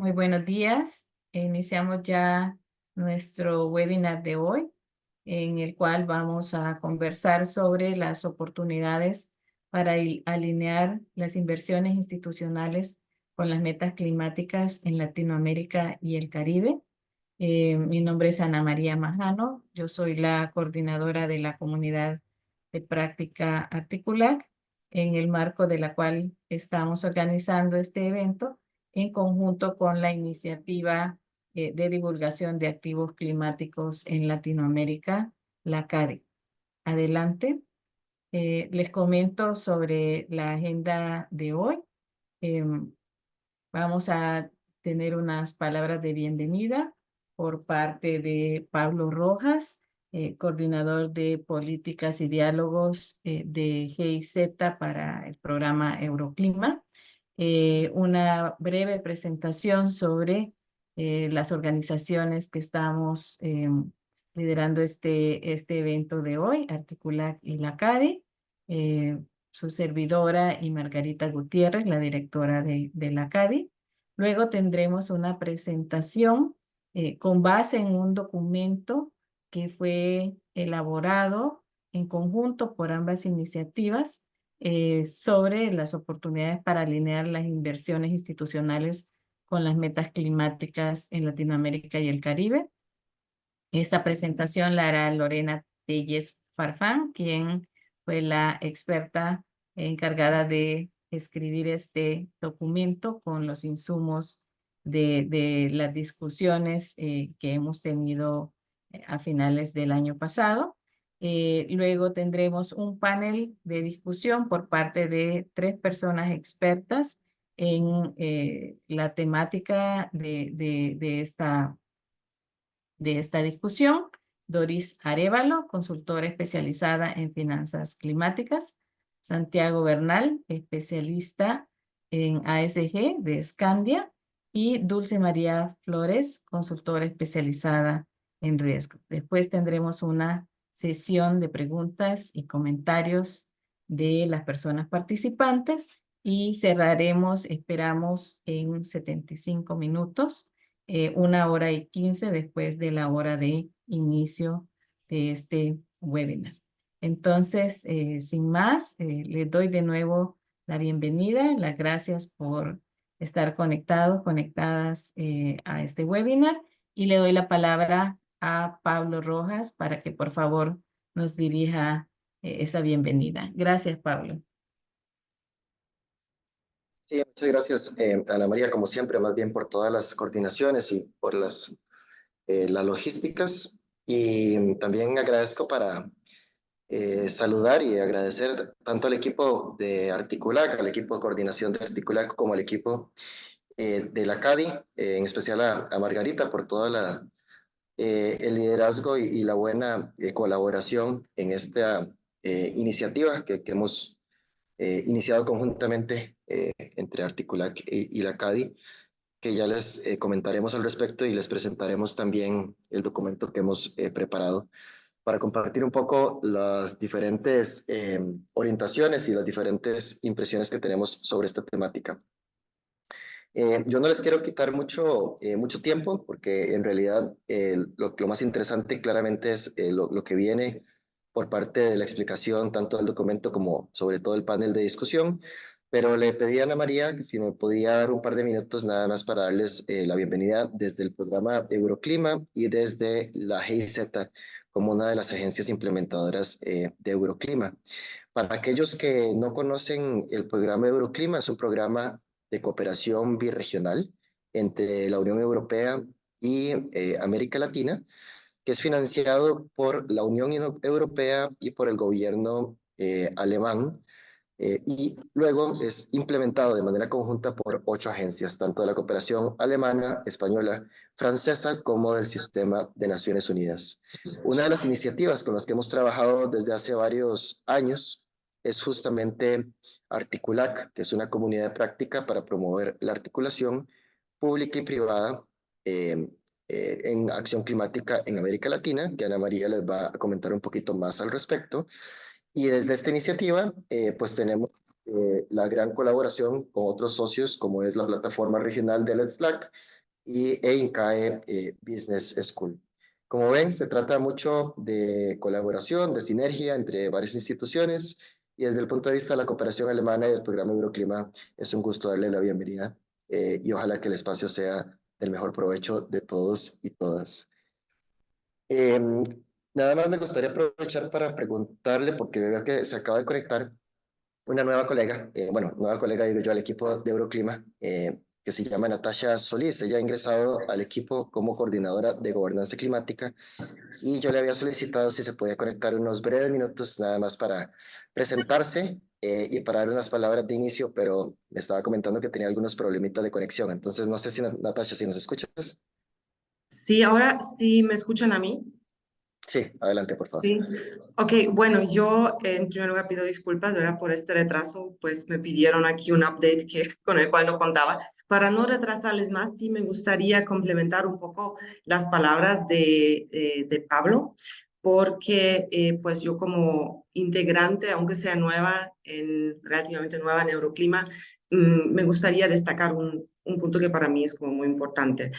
Muy buenos días. Iniciamos ya nuestro webinar de hoy, en el cual vamos a conversar sobre las oportunidades para alinear las inversiones institucionales con las metas climáticas en Latinoamérica y el Caribe. Mi nombre es Ana María Majano. Yo soy la coordinadora de la comunidad de práctica Articulac, en el marco de la cual estamos organizando este evento en conjunto con la iniciativa de divulgación de activos climáticos en Latinoamérica, la CADE. Adelante. Les comento sobre la agenda de hoy. Em, Vamos a tener unas palabras de bienvenida por parte de Pablo Rojas, coordinador de políticas y diálogos de GIZ para el programa Euroclima. Una breve presentación sobre las organizaciones que estamos liderando este evento de hoy, Articulac y la CADE. Su servidora y Margarita Gutiérrez, la directora de la CADI. Luego tendremos una presentación con base en un documento que fue elaborado en conjunto por ambas iniciativas sobre las oportunidades para alinear las inversiones institucionales con las metas climáticas en Latinoamérica y el Caribe. Esta presentación la hará Lorena Telles Farfán, quien fue la experta encargada de escribir este documento con los insumos de las discusiones que hemos tenido a finales del año pasado. Luego tendremos un panel de discusión por parte de 3 personas expertas en la temática de esta discusión. Doris Arévalo, consultora especializada en finanzas climáticas. Santiago Bernal, especialista en ASG de Scandia. Y Dulce María Flores, consultora especializada en riesgo. Después tendremos una sesión de preguntas y comentarios de las personas participantes y cerraremos, esperamos, en 75 minutos. 1 hora y 15 después de la hora de inicio de este webinar. Entonces, sin más, les doy de nuevo la bienvenida, las gracias por estar conectados, conectadas a este webinar, y le doy la palabra a Pablo Rojas para que por favor nos dirija esa bienvenida. Gracias, Pablo. Sí, muchas gracias, Ana María, como siempre, más bien por todas las coordinaciones y por las logísticas. Y también agradezco para saludar y agradecer tanto al equipo de Articulac, al equipo de coordinación de Articulac, como al equipo de la CADI, en especial a Margarita por todo el liderazgo y la buena colaboración en esta iniciativa que hemos iniciado conjuntamente entre Articulac y la CADI, que ya les comentaremos al respecto y les presentaremos también el documento que hemos preparado para compartir un poco las diferentes orientaciones y las diferentes impresiones que tenemos sobre esta temática. Yo no les quiero quitar mucho tiempo, porque en realidad lo más interesante claramente es lo que viene por parte de la explicación tanto del documento como sobre todo el panel de discusión, pero le pedí a Ana María que si me podía dar un par de minutos nada más para darles la bienvenida desde el programa Euroclima y desde la GIZ como una de las agencias implementadoras de Euroclima. Para aquellos que no conocen el programa Euroclima, es un programa de cooperación birregional entre la Unión Europea y América Latina, que es financiado por la Unión Europea y por el gobierno alemán, y luego es implementado de manera conjunta por 8 agencias, tanto de la cooperación alemana, española, francesa, como del sistema de Naciones Unidas. Una de las iniciativas con las que hemos trabajado desde hace varios años es justamente Articulac, que es una comunidad de práctica para promover la articulación pública y privada en acción climática en América Latina, que Ana María les va a comentar un poquito más al respecto. Y desde esta iniciativa, pues tenemos la gran colaboración con otros socios, como es la plataforma regional de Let's Slack, e INCAE Business School. Como ven, se trata mucho de colaboración, de sinergia entre varias instituciones y desde el punto de vista de la cooperación alemana y del programa Euroclima, es un gusto darle la bienvenida y ojalá que el espacio sea del mejor provecho de todos y todas. Eh, Nada más me gustaría aprovechar para preguntarle, porque veo que se acaba de conectar una nueva colega, bueno, nueva colega digo yo al equipo de Euroclima, que se llama Natasha Solís. Ella ha ingresado al equipo como coordinadora de gobernanza climática y yo le había solicitado si se podía conectar unos breves minutos nada más para presentarse y para dar unas palabras de inicio, pero me estaba comentando que tenía algunos problemitas de conexión. Entonces, no sé si Natasha, si nos escuchas. Sí, ahora sí me escuchan a mí. Sí, adelante, por favor. Sí. Ok, bueno, yo en primer lugar pido disculpas, ¿verdad? Por este retraso, pues me pidieron aquí un update con el cual no contaba. Para no retrasarles más, sí me gustaría complementar un poco las palabras de Pablo, porque pues yo como integrante, aunque sea nueva, relativamente nueva en Euroclima, me gustaría destacar un punto que para mí es como muy importante.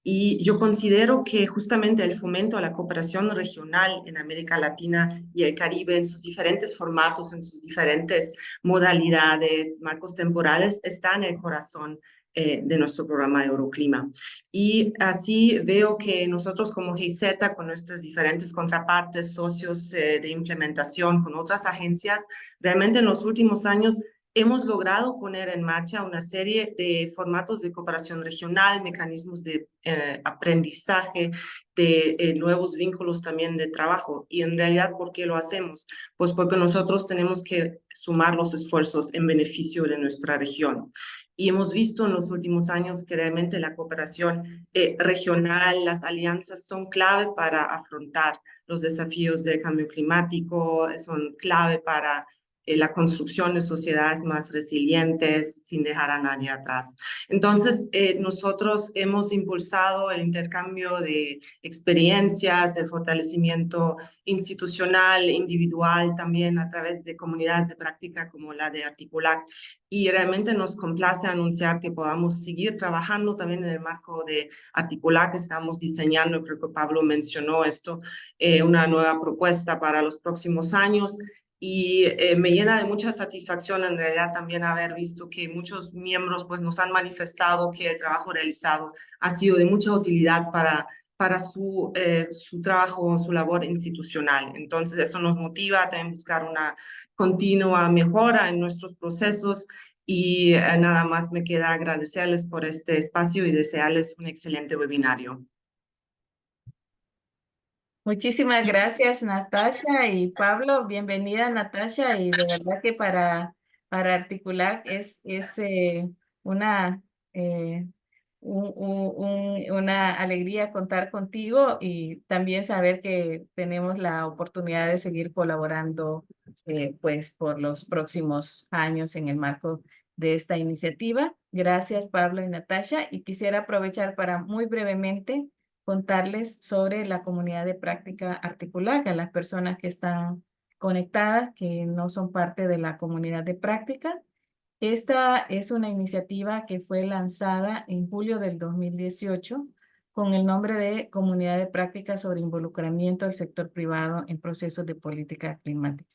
Y yo considero que justamente el fomento a la cooperación regional en América Latina y el Caribe en sus diferentes formatos, en sus diferentes modalidades, marcos temporales, está en el corazón de nuestro programa de Euroclima. Y así veo que nosotros como GIZ, con nuestras diferentes contrapartes, socios de implementación, con otras agencias, realmente en los últimos años hemos logrado poner en marcha una serie de formatos de cooperación regional, mecanismos de aprendizaje, de nuevos vínculos también de trabajo. Y en realidad, ¿por qué lo hacemos? Pues porque nosotros tenemos que sumar los esfuerzos en beneficio de nuestra región. Y hemos visto en los últimos años que realmente la cooperación regional, las alianzas son clave para afrontar los desafíos del cambio climático, son clave para la construcción de sociedades más resilientes sin dejar a nadie atrás. Entonces, nosotros hemos impulsado el intercambio de experiencias, el fortalecimiento institucional, individual, también a través de comunidades de práctica como la de Articulac. Y realmente nos complace anunciar que podamos seguir trabajando también en el marco de Articulac. Estamos diseñando, creo que Pablo mencionó esto, una nueva propuesta para los próximos años. Y me llena de mucha satisfacción en realidad también haber visto que muchos miembros pues nos han manifestado que el trabajo realizado ha sido de mucha utilidad para su trabajo, su labor institucional. Entonces eso nos motiva a también buscar una continua mejora en nuestros procesos y nada más me queda agradecerles por este espacio y desearles un excelente webinario. Muchísimas gracias, Natasha y Pablo. Bienvenida, Natasha. Y de verdad que para articular es una, eh, una alegría contar contigo y también saber que tenemos la oportunidad de seguir colaborando pues por los próximos años en el marco de esta iniciativa. Gracias, Pablo y Natasha. Y quisiera aprovechar para muy brevemente contarles sobre la comunidad de práctica articular, a las personas que están conectadas, que no son parte de la comunidad de práctica. Esta es una iniciativa que fue lanzada en julio del 2018 con el nombre de Comunidad de Práctica sobre Involucramiento del Sector Privado en Procesos de Política Climática.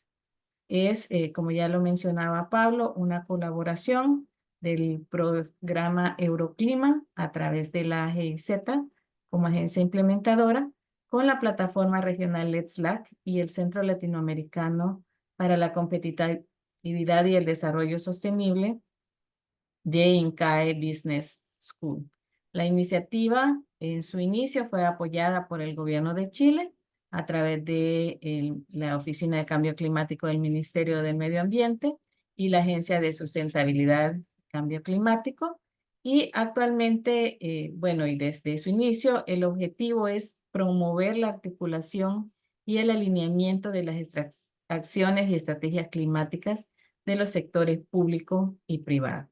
Es, como ya lo mencionaba Pablo, una colaboración del programa Euroclima a través de la GIZ como agencia implementadora con la plataforma regional Let's LAC y el Centro Latinoamericano para la Competitividad y el Desarrollo Sostenible de INCAE Business School. La iniciativa en su inicio fue apoyada por el gobierno de Chile a través de la Oficina de Cambio Climático del Ministerio del Medio Ambiente y la Agencia de Sustentabilidad y Cambio Climático. Y actualmente, bueno, y desde su inicio, el objetivo es promover la articulación y el alineamiento de las acciones y estrategias climáticas de los sectores público y privado.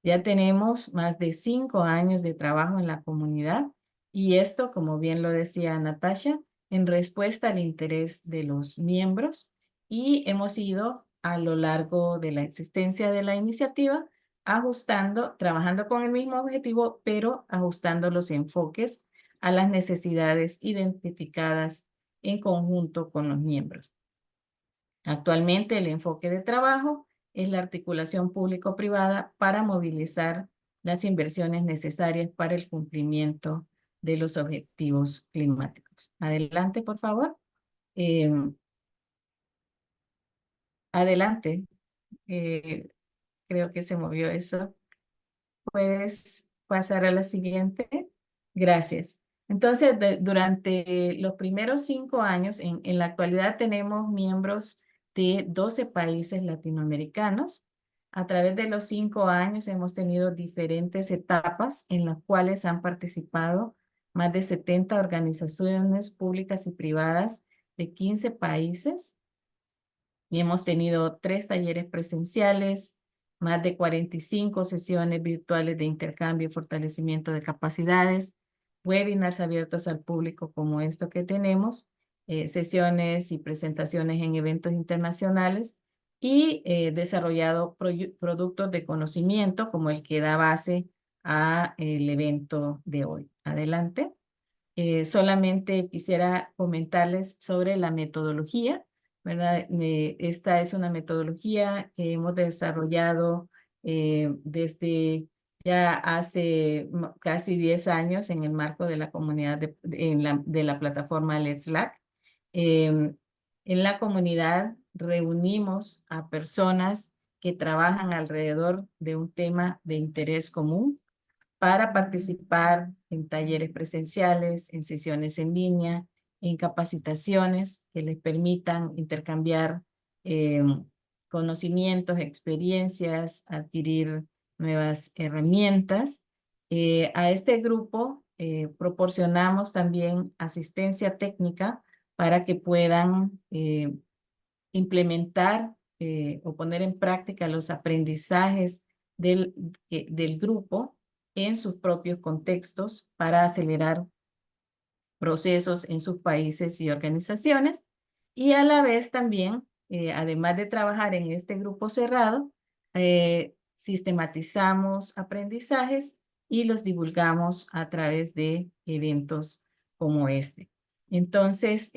Ya tenemos más de 5 años de trabajo en la comunidad y esto, como bien lo decía Natasha, en respuesta al interés de los miembros y hemos ido a lo largo de la existencia de la iniciativa trabajando con el mismo objetivo, pero ajustando los enfoques a las necesidades identificadas en conjunto con los miembros. Actualmente el enfoque de trabajo es la articulación público-privada para movilizar las inversiones necesarias para el cumplimiento de los objetivos climáticos. Adelante, por favor. Adelante. Creo que se movió eso. ¿Puedes pasar a la siguiente? Gracias. Entonces, durante los primeros 5 años, en la actualidad tenemos miembros de 12 países latinoamericanos. A través de los 5 años hemos tenido diferentes etapas en las cuales han participado más de 70 organizaciones públicas y privadas de 15 países. Y hemos tenido 3 talleres presenciales, más de 45 sesiones virtuales de intercambio y fortalecimiento de capacidades, webinars abiertos al público como esto que tenemos, sesiones y presentaciones en eventos internacionales y desarrollado productos de conocimiento como el que da base a el evento de hoy. Adelante. Solamente quisiera comentarles sobre la metodología, ¿verdad? Esta es una metodología que hemos desarrollado desde ya hace casi 10 años en el marco de la comunidad de la plataforma Let's Slack. En la comunidad reunimos a personas que trabajan alrededor de un tema de interés común para participar en talleres presenciales, en sesiones en línea, en capacitaciones que les permitan intercambiar conocimientos, experiencias, adquirir nuevas herramientas. A este grupo proporcionamos también asistencia técnica para que puedan implementar o poner en práctica los aprendizajes del grupo en sus propios contextos para acelerar procesos en sus países y organizaciones. Y a la vez también, además de trabajar en este grupo cerrado, sistematizamos aprendizajes y los divulgamos a través de eventos como este. Entonces,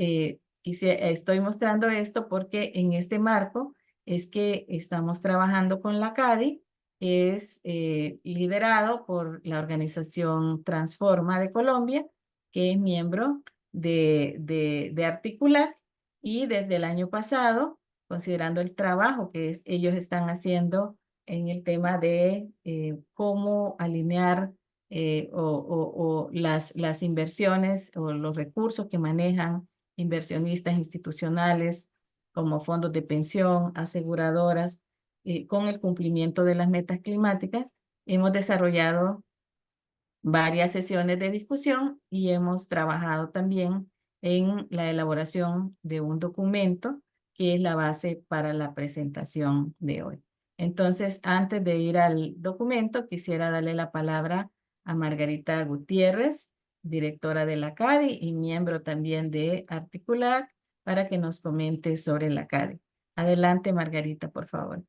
estoy mostrando esto porque en este marco es que estamos trabajando con la CADI, que es liderado por la organización Transforma de Colombia, que es miembro de Articulac, y desde el año pasado, considerando el trabajo que ellos están haciendo en el tema de cómo alinear o las inversiones o los recursos que manejan inversionistas institucionales como fondos de pensión, aseguradoras, con el cumplimiento de las metas climáticas, hemos desarrollado varias sesiones de discusión y hemos trabajado también en la elaboración de un documento que es la base para la presentación de hoy. Entonces, antes de ir al documento, quisiera darle la palabra a Margarita Gutiérrez, directora de la CADI y miembro también de Articulac, para que nos comente sobre la CADI. Adelante, Margarita, por favor.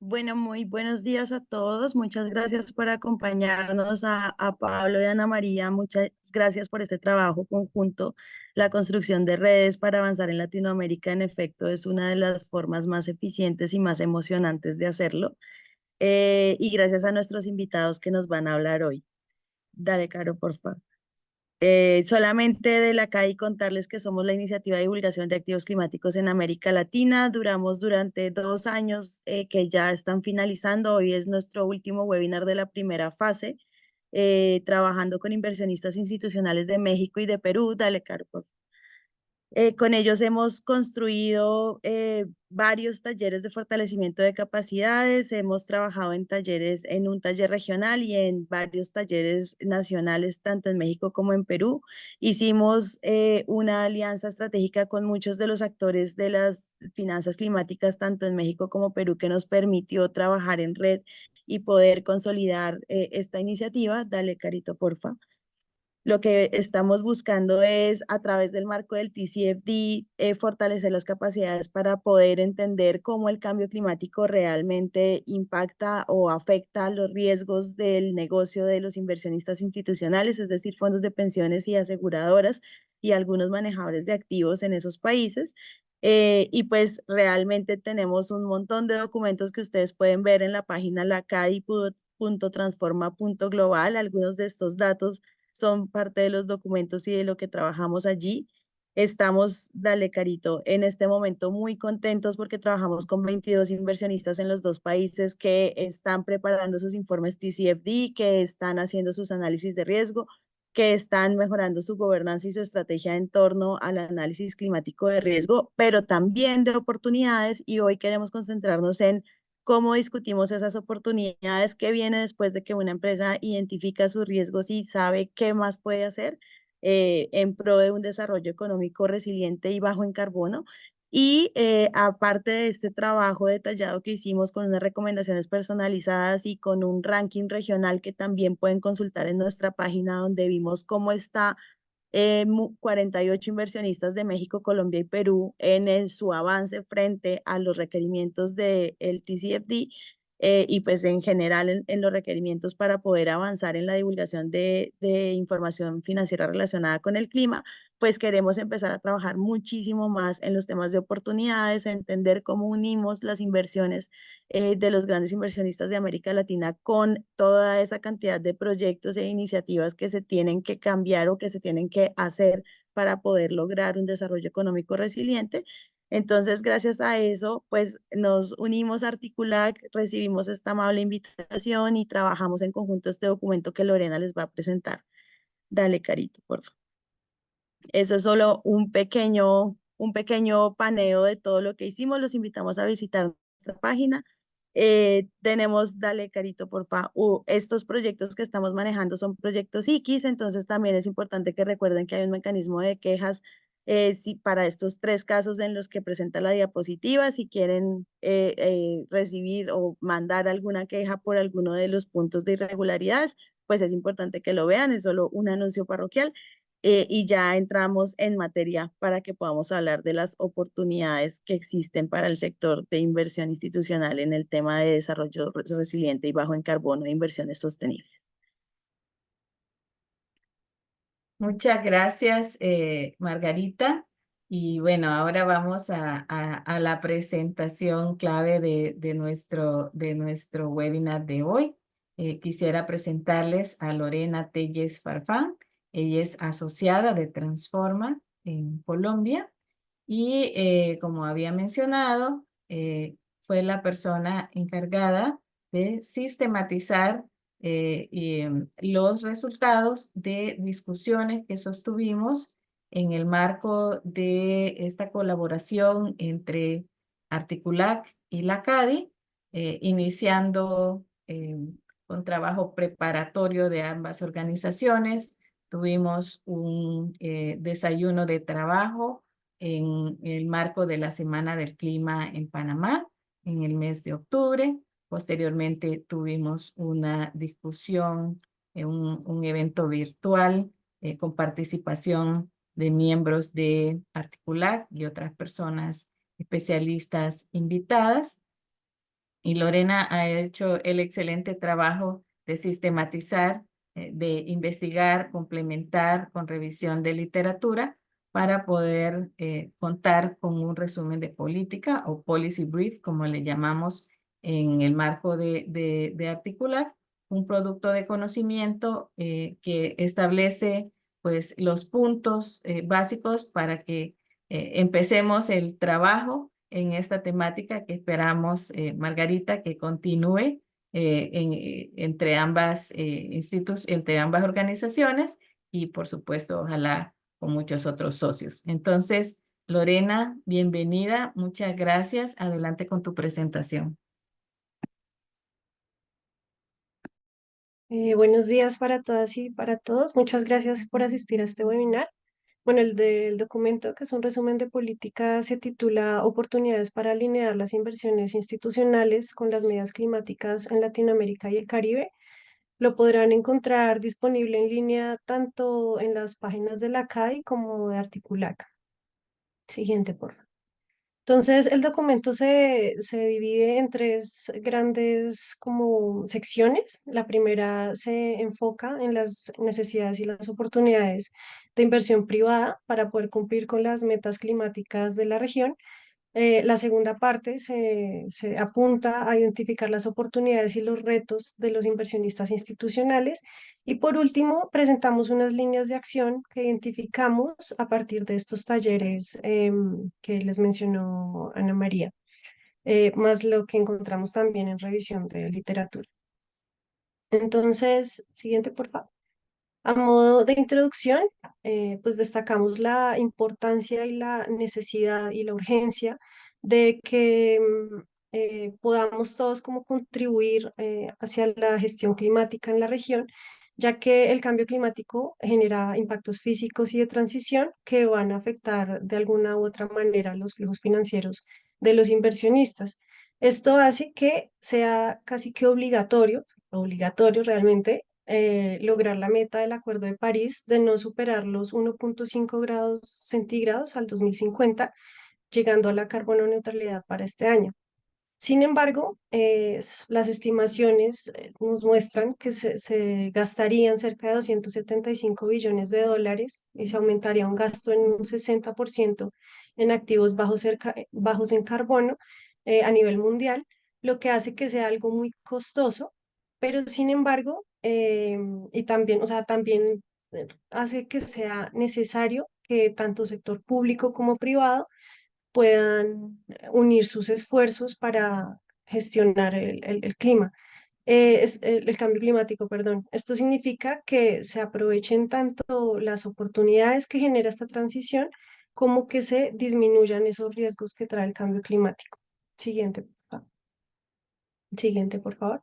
Bueno, muy buenos días a todos. Muchas gracias por acompañarnos a Pablo y Ana María. Muchas gracias por este trabajo conjunto. La construcción de redes para avanzar en Latinoamérica, en efecto, es una de las formas más eficientes y más emocionantes de hacerlo. Y gracias a nuestros invitados que nos van a hablar hoy. Dale, Caro, por favor. Solamente de la CAI contarles que somos la iniciativa de divulgación de activos climáticos en América Latina. Duramos durante 2 años que ya están finalizando. Hoy es nuestro último webinar de la primera fase, trabajando con inversionistas institucionales de México y de Perú. Dale, Caro, por favor. Con ellos hemos construido varios talleres de fortalecimiento de capacidades, hemos trabajado en talleres, en un taller regional y en varios talleres nacionales, tanto en México como en Perú. Hicimos una alianza estratégica con muchos de los actores de las finanzas climáticas, tanto en México como Perú, que nos permitió trabajar en red y poder consolidar esta iniciativa. Dale, Carito, porfa. Lo que estamos buscando es, a través del marco del TCFD, fortalecer las capacidades para poder entender cómo el cambio climático realmente impacta o afecta los riesgos del negocio de los inversionistas institucionales, es decir, fondos de pensiones y aseguradoras y algunos manejadores de activos en esos países. Y pues realmente tenemos un montón de documentos que ustedes pueden ver en la página lacadi.transforma.global. Algunos de estos datos son parte de los documentos y de lo que trabajamos allí. Estamos, dale Carito, en este momento muy contentos porque trabajamos con 22 inversionistas en los dos países que están preparando sus informes TCFD, que están haciendo sus análisis de riesgo, que están mejorando su gobernanza y su estrategia en torno al análisis climático de riesgo, pero también de oportunidades. Y hoy queremos concentrarnos en cómo discutimos esas oportunidades, qué viene después de que una empresa identifica sus riesgos y sabe qué más puede hacer en pro de un desarrollo económico resiliente y bajo en carbono. Y aparte de este trabajo detallado que hicimos con unas recomendaciones personalizadas y con un ranking regional que también pueden consultar en nuestra página, donde vimos cómo está 48 inversionistas de México, Colombia y Perú su avance frente a los requerimientos del TCFD, y pues en general en los requerimientos para poder avanzar en la divulgación de información financiera relacionada con el clima. Pues queremos empezar a trabajar muchísimo más en los temas de oportunidades, entender cómo unimos las inversiones de los grandes inversionistas de América Latina con toda esa cantidad de proyectos e iniciativas que se tienen que cambiar o que se tienen que hacer para poder lograr un desarrollo económico resiliente. Entonces, gracias a eso, pues nos unimos a Articulac, recibimos esta amable invitación y trabajamos en conjunto este documento que Lorena les va a presentar. Dale, Carito, por favor. Eso es solo un pequeño paneo de todo lo que hicimos. Los invitamos a visitar nuestra página. Tenemos, dale Carito, porfa, estos proyectos que estamos manejando son proyectos X, entonces también es importante que recuerden que hay un mecanismo de quejas para estos tres casos en los que presenta la diapositiva. Si quieren recibir o mandar alguna queja por alguno de los puntos de irregularidades, pues es importante que lo vean, es solo un anuncio parroquial. Y ya entramos en materia para que podamos hablar de las oportunidades que existen para el sector de inversión institucional en el tema de desarrollo resiliente y bajo en carbono e inversiones sostenibles. Muchas gracias, Margarita. Y bueno, ahora vamos a la presentación clave de nuestro webinar de hoy. Quisiera presentarles a Lorena Telles Farfán. Ella es asociada de Transforma en Colombia y como había mencionado, fue la persona encargada de sistematizar los resultados de discusiones que sostuvimos en el marco de esta colaboración entre Articulac y la CADI, iniciando con trabajo preparatorio de ambas organizaciones. Tuvimos un desayuno de trabajo en el marco de la Semana del Clima en Panamá en el mes de octubre. Posteriormente tuvimos una discusión, un evento virtual con participación de miembros de Articulac y otras personas especialistas invitadas. Y Lorena ha hecho el excelente trabajo de sistematizar, de investigar, complementar con revisión de literatura para poder contar con un resumen de política o policy brief, como le llamamos en el marco de Articular, un producto de conocimiento que establece pues, los puntos básicos para que empecemos el trabajo en esta temática que esperamos, Margarita, que continúe entre entre ambas organizaciones y, por supuesto, ojalá con muchos otros socios. Entonces, Lorena, bienvenida. Muchas gracias. Adelante con tu presentación. Buenos días para todas y para todos. Muchas gracias por asistir a este webinar. Bueno, el del documento, que es un resumen de política, se titula Oportunidades para alinear las inversiones institucionales con las medidas climáticas en Latinoamérica y el Caribe. Lo podrán encontrar disponible en línea tanto en las páginas de la CAI como de Articulaca. Siguiente, por favor. Entonces, el documento se divide en tres grandes como secciones. La primera se enfoca en las necesidades y las oportunidades de inversión privada para poder cumplir con las metas climáticas de la región. La segunda parte se apunta a identificar las oportunidades y los retos de los inversionistas institucionales. Y por último, presentamos unas líneas de acción que identificamos a partir de estos talleres que les mencionó Ana María, más lo que encontramos también en revisión de literatura. Entonces, siguiente, por favor. A modo de introducción, pues destacamos la importancia y la necesidad y la urgencia de que podamos todos como contribuir hacia la gestión climática en la región, ya que el cambio climático genera impactos físicos y de transición que van a afectar de alguna u otra manera los flujos financieros de los inversionistas. Esto hace que sea casi que obligatorio realmente lograr la meta del Acuerdo de París de no superar los 1,5 grados centígrados al 2050, llegando a la carbono neutralidad para este año. Sin embargo, las estimaciones nos muestran que se gastarían cerca de 275 billones de dólares y se aumentaría un gasto en un 60% en activos bajos en carbono a nivel mundial, lo que hace que sea algo muy costoso, pero sin embargo, y también, o sea, también hace que sea necesario que tanto sector público como privado puedan unir sus esfuerzos para gestionar el clima, el cambio climático, perdón. Esto significa que se aprovechen tanto las oportunidades que genera esta transición como que se disminuyan esos riesgos que trae el cambio climático. Siguiente, por favor. Siguiente, por favor.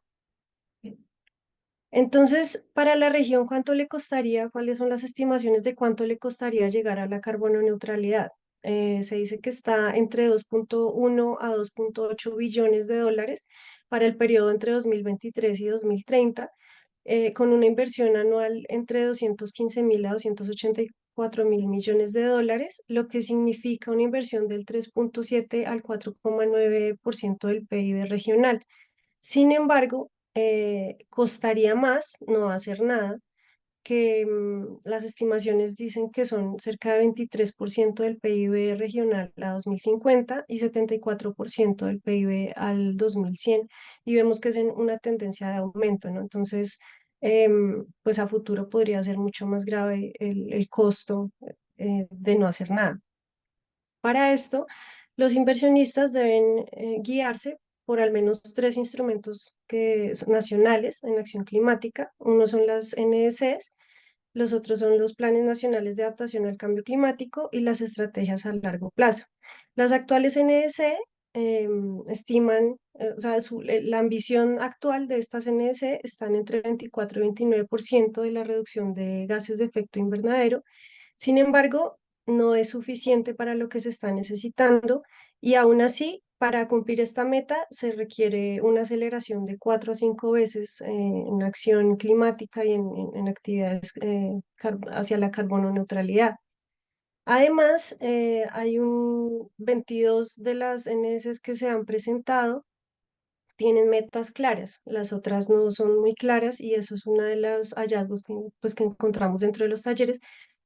Entonces, para la región, ¿cuánto le costaría? ¿Cuáles son las estimaciones de cuánto le costaría llegar a la carbono neutralidad? Se dice que está entre 2,1 a 2,8 billones de dólares para el periodo entre 2023 y 2030, con una inversión anual entre 215.000 a 284.000 millones de dólares, lo que significa una inversión del 3,7 al 4,9% del PIB regional. Sin embargo, costaría más no hacer nada, que las estimaciones dicen que son cerca de 23% del PIB regional a 2050 y 74% del PIB al 2100, y vemos que es en una tendencia de aumento, ¿no? Entonces, pues a futuro podría ser mucho más grave el costo de no hacer nada. Para esto, los inversionistas deben guiarse por al menos tres instrumentos nacionales en acción climática. Uno son las NDCs, los otros son los planes nacionales de adaptación al cambio climático y las estrategias a largo plazo. Las actuales NDC estiman, o sea, la ambición actual de estas NDC están entre 24 y 29% de la reducción de gases de efecto invernadero. Sin embargo, no es suficiente para lo que se está necesitando, y aún así, para cumplir esta meta se requiere una aceleración de 4 a 5 veces en acción climática y en actividades hacia la carbono neutralidad. Además, hay 22 de las NS que se han presentado tienen metas claras, las otras no son muy claras, y eso es uno de los hallazgos que encontramos dentro de los talleres,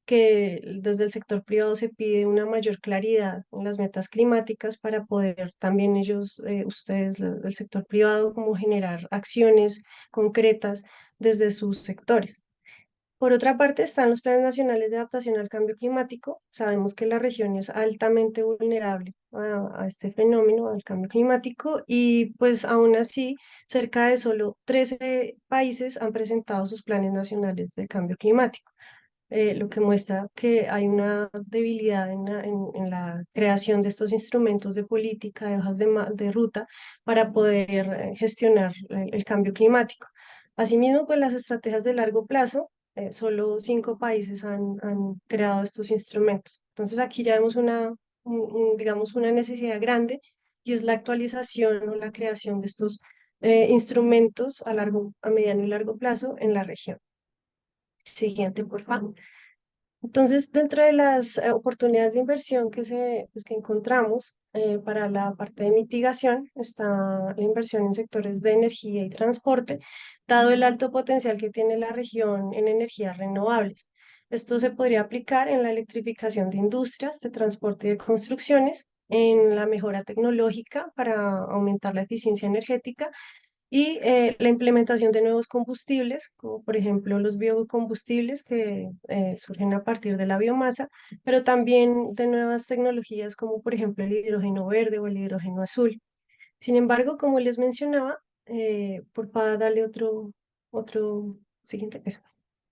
que desde el sector privado se pide una mayor claridad en las metas climáticas para poder también ellos, ustedes, del sector privado, como generar acciones concretas desde sus sectores. Por otra parte, están los planes nacionales de adaptación al cambio climático. Sabemos que la región es altamente vulnerable a este fenómeno, al cambio climático, y pues aún así, cerca de solo 13 países han presentado sus planes nacionales de cambio climático, lo que muestra que hay una debilidad en la creación de estos instrumentos de política, de hojas de ruta para poder gestionar el cambio climático. Asimismo, pues las estrategias de largo plazo, solo 5 países han creado estos instrumentos. Entonces aquí ya vemos digamos, una necesidad grande, y es la actualización o la creación de estos instrumentos a mediano y largo plazo en la región. Siguiente, por favor. Entonces, dentro de las oportunidades de inversión pues, que encontramos para la parte de mitigación, está la inversión en sectores de energía y transporte, dado el alto potencial que tiene la región en energías renovables. Esto se podría aplicar en la electrificación de industrias, de transporte y de construcciones, en la mejora tecnológica para aumentar la eficiencia energética y la implementación de nuevos combustibles, como por ejemplo los biocombustibles que surgen a partir de la biomasa, pero también de nuevas tecnologías como por ejemplo el hidrógeno verde o el hidrógeno azul. Sin embargo, como les mencionaba, por favor, dale otro siguiente. Eso.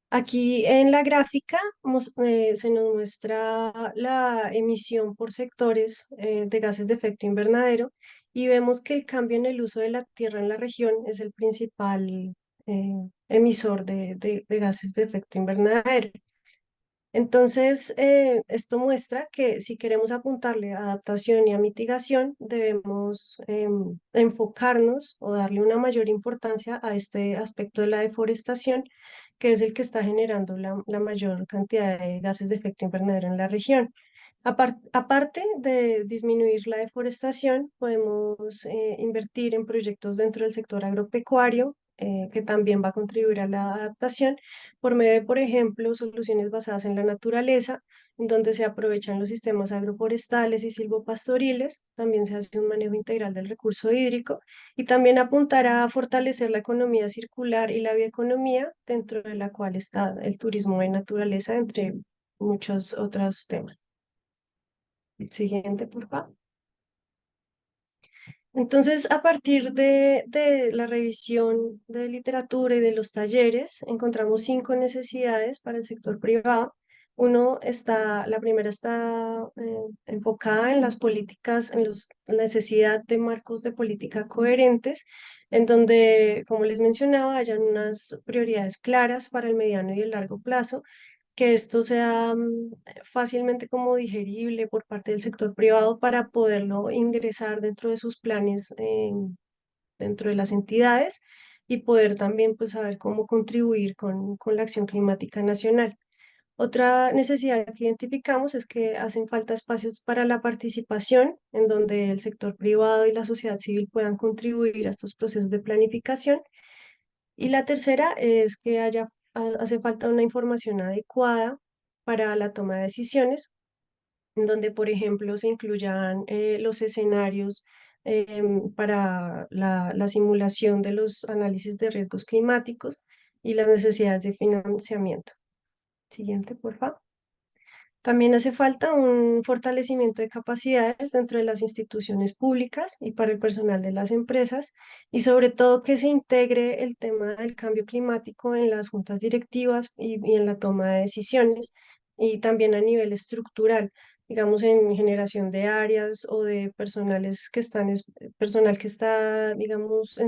Aquí en la gráfica se nos muestra la emisión por sectores de gases de efecto invernadero y vemos que el cambio en el uso de la tierra en la región es el principal emisor de gases de efecto invernadero. Entonces, esto muestra que si queremos apuntarle a adaptación y a mitigación, debemos enfocarnos o darle una mayor importancia a este aspecto de la deforestación, que es el que está generando la mayor cantidad de gases de efecto invernadero en la región. Aparte de disminuir la deforestación, podemos invertir en proyectos dentro del sector agropecuario, que también va a contribuir a la adaptación por medio de, por ejemplo, soluciones basadas en la naturaleza, en donde se aprovechan los sistemas agroforestales y silvopastoriles, también se hace un manejo integral del recurso hídrico y también apuntará a fortalecer la economía circular y la bioeconomía, dentro de la cual está el turismo de naturaleza, entre muchos otros temas. Siguiente, por favor. Entonces, a partir de la revisión de literatura y de los talleres, encontramos 5 necesidades para el sector privado. La primera está enfocada en las políticas, la necesidad de marcos de política coherentes, en donde, como les mencionaba, hayan unas prioridades claras para el mediano y el largo plazo, que esto sea fácilmente como digerible por parte del sector privado para poderlo ingresar dentro de sus planes, dentro de las entidades y poder también pues saber cómo contribuir con la acción climática nacional. Otra necesidad que identificamos es que hacen falta espacios para la participación, en donde el sector privado y la sociedad civil puedan contribuir a estos procesos de planificación. Y la tercera es que hace falta una información adecuada para la toma de decisiones, en donde, por ejemplo, se incluyan los escenarios para la simulación de los análisis de riesgos climáticos y las necesidades de financiamiento. Siguiente, por favor. También hace falta un fortalecimiento de capacidades dentro de las instituciones públicas y para el personal de las empresas y sobre todo que se integre el tema del cambio climático en las juntas directivas y en la toma de decisiones y también a nivel estructural, digamos en generación de áreas o de personal que está, digamos,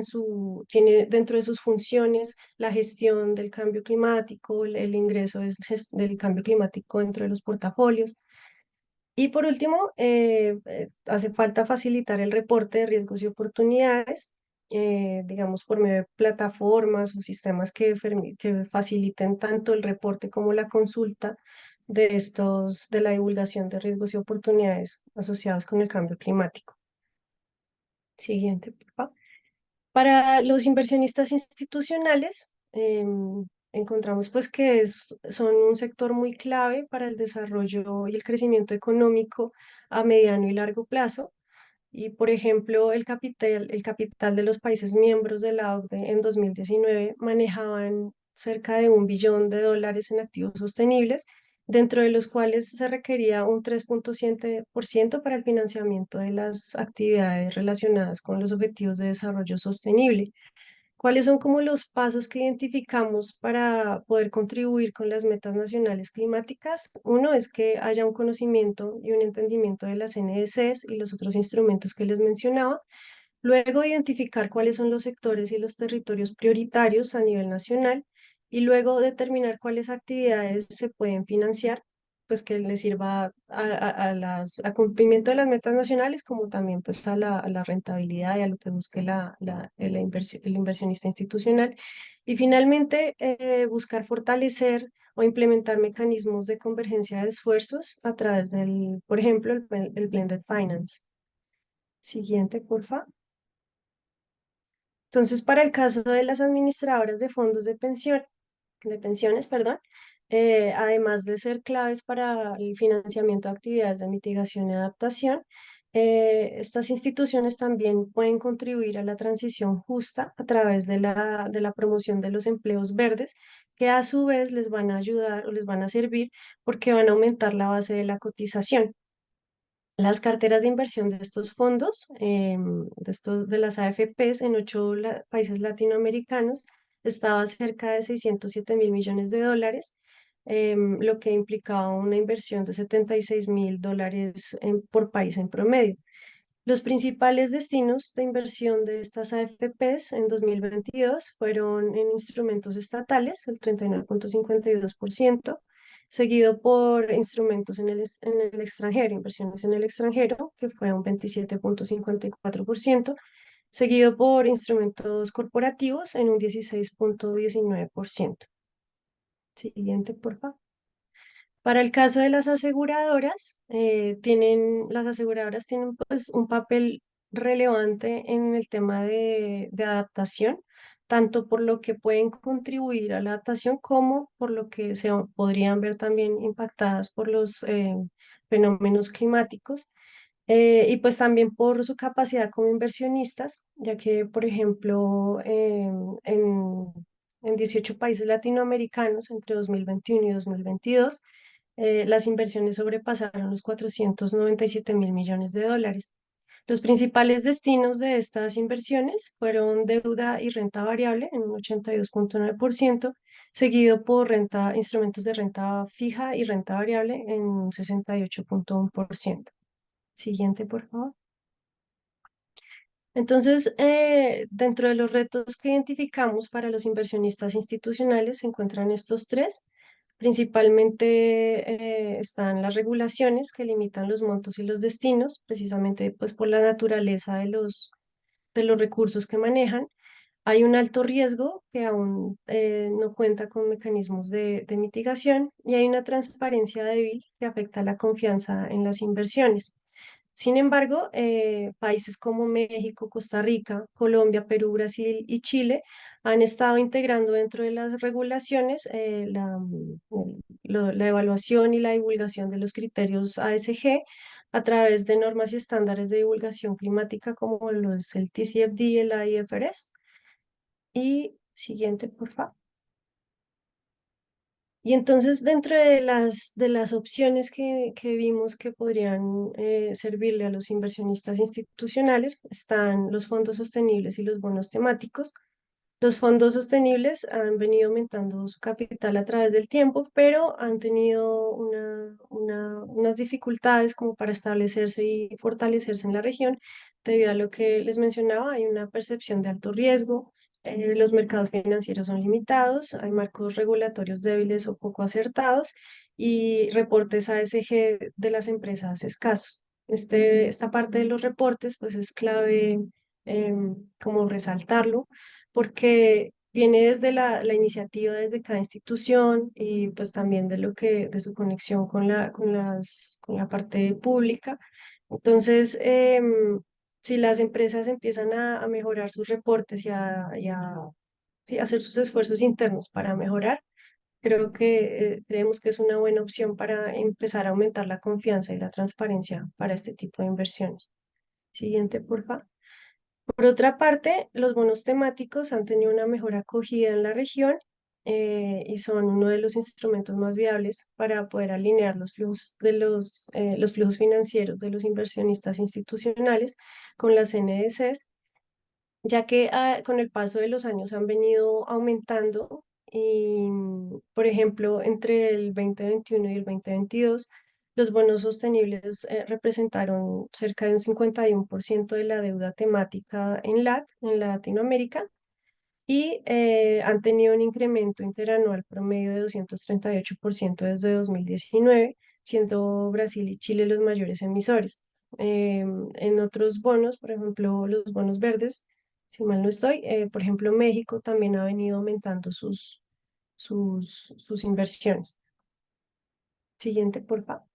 tiene dentro de sus funciones la gestión del cambio climático, el ingreso del cambio climático dentro de los portafolios. Y por último, hace falta facilitar el reporte de riesgos y oportunidades, digamos, por medio de plataformas o sistemas que faciliten tanto el reporte como la consulta de la divulgación de riesgos y oportunidades asociados con el cambio climático. Siguiente, por favor. Para los inversionistas institucionales, encontramos pues que son un sector muy clave para el desarrollo y el crecimiento económico a mediano y largo plazo. Y por ejemplo, el capital de los países miembros de la OCDE en 2019 manejaban cerca de $1 billón en activos sostenibles, dentro de los cuales se requería un 3,7% para el financiamiento de las actividades relacionadas con los objetivos de desarrollo sostenible. ¿Cuáles son como los pasos que identificamos para poder contribuir con las metas nacionales climáticas? Uno es que haya un conocimiento y un entendimiento de las NDCs y los otros instrumentos que les mencionaba. Luego, identificar cuáles son los sectores y los territorios prioritarios a nivel nacional. Y luego, determinar cuáles actividades se pueden financiar. pues que le sirva a cumplimiento de las metas nacionales, como también pues a la rentabilidad y a lo que busque el inversionista institucional. Y finalmente, buscar fortalecer o implementar mecanismos de convergencia de esfuerzos a través del, por ejemplo, el blended finance. Siguiente, por favor. Entonces, para el caso de las administradoras de fondos de pensiones, perdón, además de ser claves para el financiamiento de actividades de mitigación y adaptación, estas instituciones también pueden contribuir a la transición justa a través de la promoción de los empleos verdes, que a su vez les van a ayudar o les van a servir porque van a aumentar la base de la cotización. Las carteras de inversión de estos fondos, de las AFPs en 8 países latinoamericanos, estaba cerca de 607.000 millones de dólares, lo que implicaba una inversión de 76.000 dólares por país en promedio. Los principales destinos de inversión de estas AFPs en 2022 fueron en instrumentos estatales, el 39,52%, seguido por instrumentos en el extranjero, inversiones en el extranjero, que fue un 27,54%, seguido por instrumentos corporativos en un 16,19%. Siguiente, por favor. Para el caso de las aseguradoras, las aseguradoras tienen pues un papel relevante en el tema de adaptación, tanto por lo que pueden contribuir a la adaptación como por lo que se podrían ver también impactadas por los fenómenos climáticos. Y pues también por su capacidad como inversionistas, ya que, por ejemplo, en 18 países latinoamericanos entre 2021 y 2022, las inversiones sobrepasaron los 497.000 millones de dólares. Los principales destinos de estas inversiones fueron deuda y renta variable en un 82,9%, seguido por instrumentos de renta fija y renta variable en un 68,1%. Siguiente, por favor. Entonces, dentro de los retos que identificamos para los inversionistas institucionales se encuentran estos tres. Principalmente están las regulaciones que limitan los montos y los destinos, precisamente pues por la naturaleza de los recursos que manejan. Hay un alto riesgo que aún no cuenta con mecanismos de mitigación y hay una transparencia débil que afecta la confianza en las inversiones. Sin embargo, países como México, Costa Rica, Colombia, Perú, Brasil y Chile han estado integrando dentro de las regulaciones la evaluación y la divulgación de los criterios ASG a través de normas y estándares de divulgación climática como el TCFD y el IFRS. Y siguiente, por favor. Y entonces, dentro de las opciones que vimos que podrían servirle a los inversionistas institucionales, están los fondos sostenibles y los bonos temáticos. Los fondos sostenibles han venido aumentando su capital a través del tiempo, pero han tenido unas dificultades como para establecerse y fortalecerse en la región, debido a lo que les mencionaba, hay una percepción de alto riesgo, los mercados financieros son limitados, hay marcos regulatorios débiles o poco acertados y reportes ASG de las empresas escasos. Esta parte de los reportes pues es clave como resaltarlo porque viene desde la iniciativa, desde cada institución y pues también de su conexión con la parte pública. Entonces, si las empresas empiezan a mejorar sus reportes sí, hacer sus esfuerzos internos para mejorar, creemos que es una buena opción para empezar a aumentar la confianza y la transparencia para este tipo de inversiones. Siguiente, por favor. Por otra parte, los bonos temáticos han tenido una mejor acogida en la región y son uno de los instrumentos más viables para poder alinear los flujos financieros de los inversionistas institucionales con las NDCs, ya que con el paso de los años han venido aumentando y, por ejemplo, entre el 2021 y el 2022, los bonos sostenibles representaron cerca de un 51% de la deuda temática en Latinoamérica, y han tenido un incremento interanual promedio de 238% desde 2019, siendo Brasil y Chile los mayores emisores. En otros bonos, por ejemplo, los bonos verdes, si mal no estoy, por ejemplo, México también ha venido aumentando sus inversiones. Siguiente, por favor.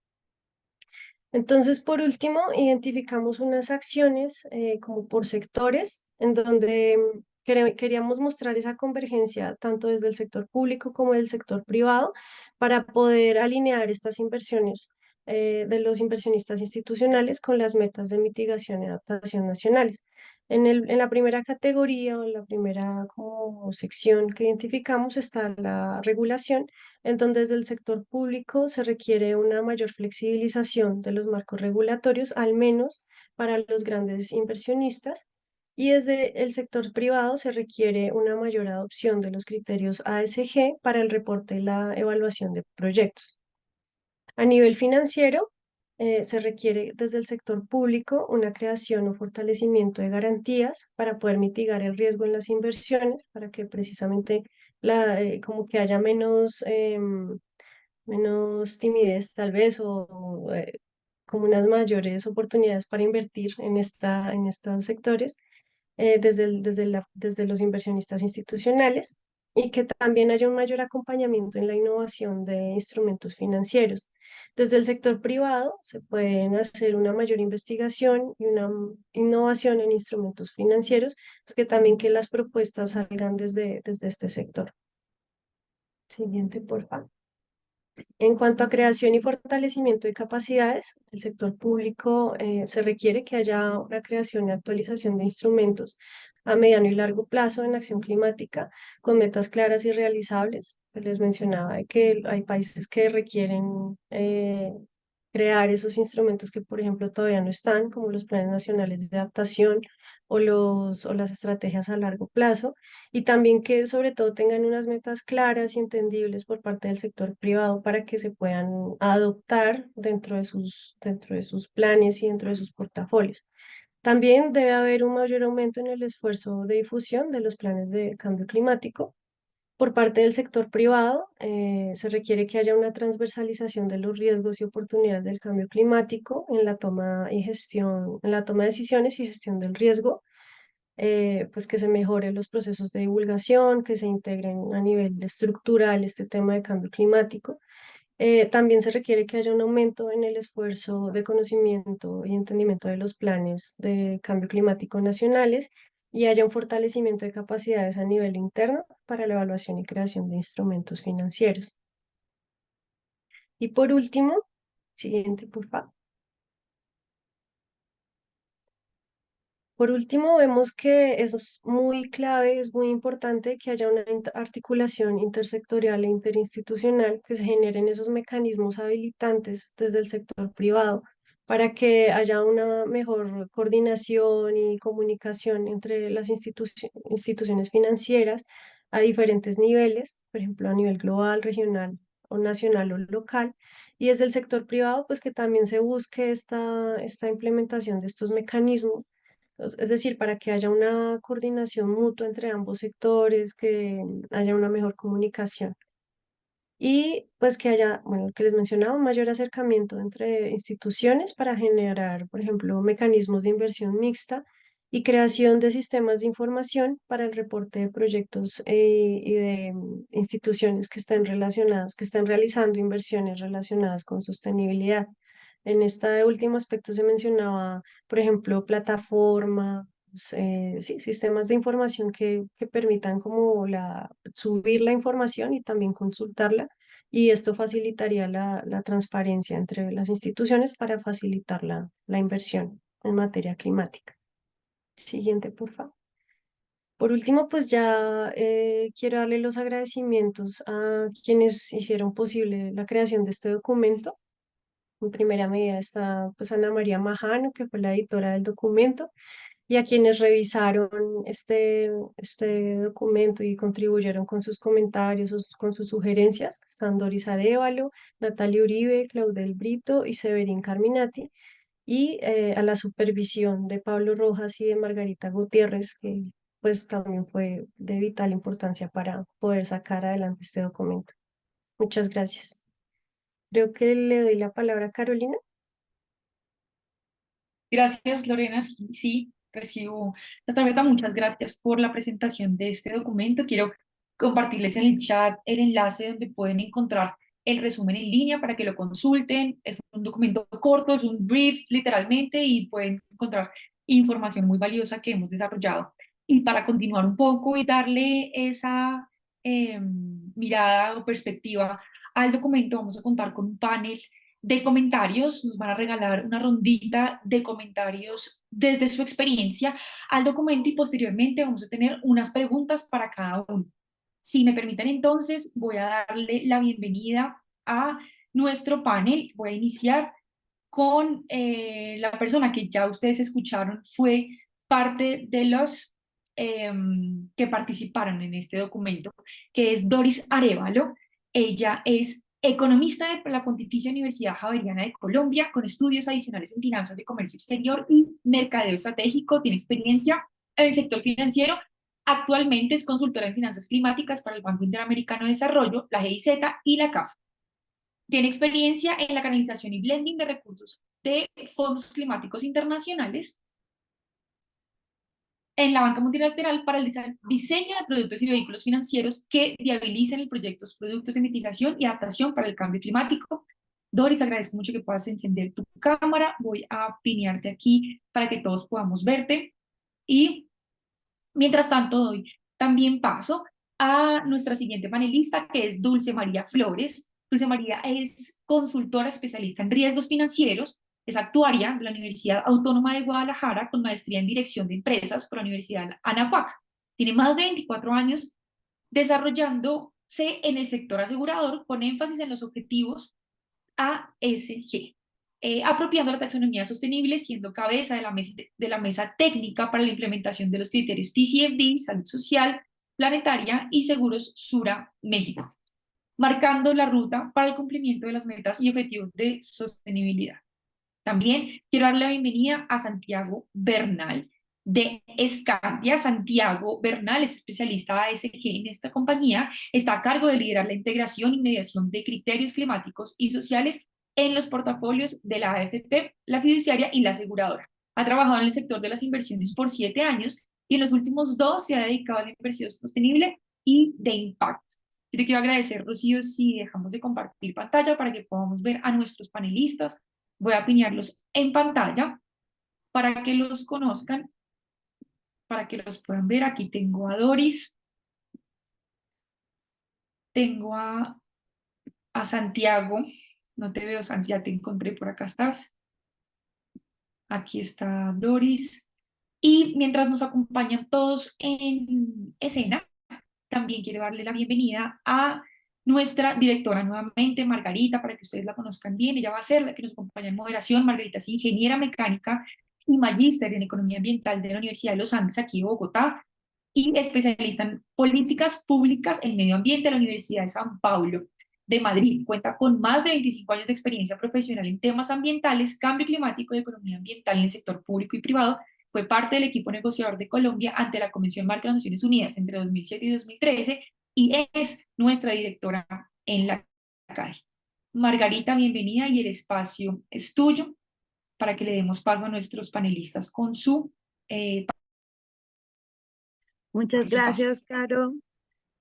Entonces, por último, identificamos unas acciones como por sectores en donde queríamos mostrar esa convergencia tanto desde el sector público como del sector privado para poder alinear estas inversiones de los inversionistas institucionales con las metas de mitigación y adaptación nacionales. En la primera categoría o en la primera como sección que identificamos está la regulación, en donde desde el sector público se requiere una mayor flexibilización de los marcos regulatorios, al menos para los grandes inversionistas, y desde el sector privado se requiere una mayor adopción de los criterios ASG para el reporte y la evaluación de proyectos. A nivel financiero, se requiere desde el sector público una creación o fortalecimiento de garantías para poder mitigar el riesgo en las inversiones, para que precisamente como que haya menos timidez tal vez o como unas mayores oportunidades para invertir en estos sectores desde los inversionistas institucionales y que también haya un mayor acompañamiento en la innovación de instrumentos financieros. Desde el sector privado se pueden hacer una mayor investigación y una innovación en instrumentos financieros, pues que también que las propuestas salgan desde este sector. Siguiente, por favor. En cuanto a creación y fortalecimiento de capacidades, el sector público se requiere que haya una creación y actualización de instrumentos a mediano y largo plazo en acción climática con metas claras y realizables. Les mencionaba de que hay países que requieren crear esos instrumentos que, por ejemplo, todavía no están, como los planes nacionales de adaptación o las estrategias a largo plazo y también que sobre todo tengan unas metas claras y entendibles por parte del sector privado para que se puedan adoptar dentro de sus planes y dentro de sus portafolios. También debe haber un mayor aumento en el esfuerzo de difusión de los planes de cambio climático. Por parte del sector privado, se requiere que haya una transversalización de los riesgos y oportunidades del cambio climático en la toma y gestión, en la toma de decisiones y gestión del riesgo, pues que se mejoren los procesos de divulgación, que se integren a nivel estructural este tema de cambio climático. También se requiere que haya un aumento en el esfuerzo de conocimiento y entendimiento de los planes de cambio climático nacionales y haya un fortalecimiento de capacidades a nivel interno para la evaluación y creación de instrumentos financieros. Y por último, siguiente, por favor. Por último, vemos que es muy clave, es muy importante que haya una articulación intersectorial e interinstitucional, que se generen esos mecanismos habilitantes desde el sector privado para que haya una mejor coordinación y comunicación entre las instituciones financieras a diferentes niveles, por ejemplo, a nivel global, regional o nacional o local. Y desde el sector privado, pues que también se busque esta implementación de estos mecanismos, es decir, para que haya una coordinación mutua entre ambos sectores, que haya una mejor comunicación y pues que haya, bueno, que les mencionaba, un mayor acercamiento entre instituciones para generar, por ejemplo, mecanismos de inversión mixta y creación de sistemas de información para el reporte de proyectos y de instituciones que estén relacionadas, que estén realizando inversiones relacionadas con sostenibilidad. En este último aspecto se mencionaba, por ejemplo, plataformas, sí, sistemas de información que permitan como subir la información y también consultarla. Y esto facilitaría la transparencia entre las instituciones para facilitar la inversión en materia climática. Siguiente, por favor. Por último, pues ya quiero darle los agradecimientos a quienes hicieron posible la creación de este documento. En primera medida está pues Ana María Majano, que fue la editora del documento, y a quienes revisaron este documento y contribuyeron con sus comentarios, con sus sugerencias, que están Doris Arévalo, Natalia Uribe, Claudel Brito y Severín Carminati, y a la supervisión de Pablo Rojas y de Margarita Gutiérrez, que pues también fue de vital importancia para poder sacar adelante este documento. Muchas gracias. Creo que le doy la palabra a Carolina. Gracias, Lorena. Sí, sí, recibo esta tarjeta. Muchas gracias por la presentación de este documento. Quiero compartirles en el chat el enlace donde pueden encontrar el resumen en línea para que lo consulten. Es un documento corto, es un brief literalmente y pueden encontrar información muy valiosa que hemos desarrollado. Y para continuar un poco y darle esa mirada o perspectiva al documento, vamos a contar con un panel de comentarios. Nos van a regalar una rondita de comentarios desde su experiencia al documento y posteriormente vamos a tener unas preguntas para cada uno. Si me permiten entonces, voy a darle la bienvenida a nuestro panel. Voy a iniciar con la persona que ya ustedes escucharon, fue parte de los que participaron en este documento, que es Doris Arévalo. Ella es economista de la Pontificia Universidad Javeriana de Colombia, con estudios adicionales en finanzas de comercio exterior y mercadeo estratégico. Tiene experiencia en el sector financiero. Actualmente es consultora en finanzas climáticas para el Banco Interamericano de Desarrollo, la GIZ y la CAF. Tiene experiencia en la canalización y blending de recursos de fondos climáticos internacionales en la banca multilateral para el diseño de productos y vehículos financieros que viabilicen el proyectos, productos de mitigación y adaptación para el cambio climático. Doris, agradezco mucho que puedas encender tu cámara. Voy a pinearte aquí para que todos podamos verte. Y mientras tanto, doy también paso a nuestra siguiente panelista, que es Dulce María Flores. Dulce María es consultora especialista en riesgos financieros, es actuaria de la Universidad Autónoma de Guadalajara con maestría en dirección de empresas por la Universidad Anahuac. Tiene más de 24 años desarrollándose en el sector asegurador con énfasis en los objetivos ASG, apropiando la taxonomía sostenible, siendo cabeza de la mesa técnica para la implementación de los criterios TCFD, Salud Social, Planetaria y Seguros Sura México, marcando la ruta para el cumplimiento de las metas y objetivos de sostenibilidad. También quiero darle la bienvenida a Santiago Bernal de Scandia. Santiago Bernal es especialista ASG en esta compañía, está a cargo de liderar la integración y mediación de criterios climáticos y sociales en los portafolios de la AFP, la fiduciaria y la aseguradora. Ha trabajado en el sector de las inversiones por 7 años y en los últimos 2 se ha dedicado a la inversión sostenible y de impacto. Yo te quiero agradecer, Rocío, si dejamos de compartir pantalla para que podamos ver a nuestros panelistas. Voy a pinearlos en pantalla para que los conozcan, para que los puedan ver. Aquí tengo a Doris, tengo a Santiago. No te veo, Santiago, te encontré, por acá estás. Aquí está Doris. Y mientras nos acompañan todos en escena, también quiero darle la bienvenida a nuestra directora nuevamente, Margarita, para que ustedes la conozcan bien. Ella va a ser la que nos acompaña en moderación. Margarita es ingeniera mecánica y magíster en economía ambiental de la Universidad de los Andes, aquí de Bogotá, y especialista en políticas públicas en medio ambiente de la Universidad de San Paulo de Madrid. Cuenta con más de 25 años de experiencia profesional en temas ambientales, cambio climático y economía ambiental en el sector público y privado. Fue parte del equipo negociador de Colombia ante la Convención Marco de las Naciones Unidas entre 2007 y 2013 y es nuestra directora en la CAE. Margarita, bienvenida y el espacio es tuyo para que le demos paso a nuestros panelistas con su Muchas participación. gracias, Caro.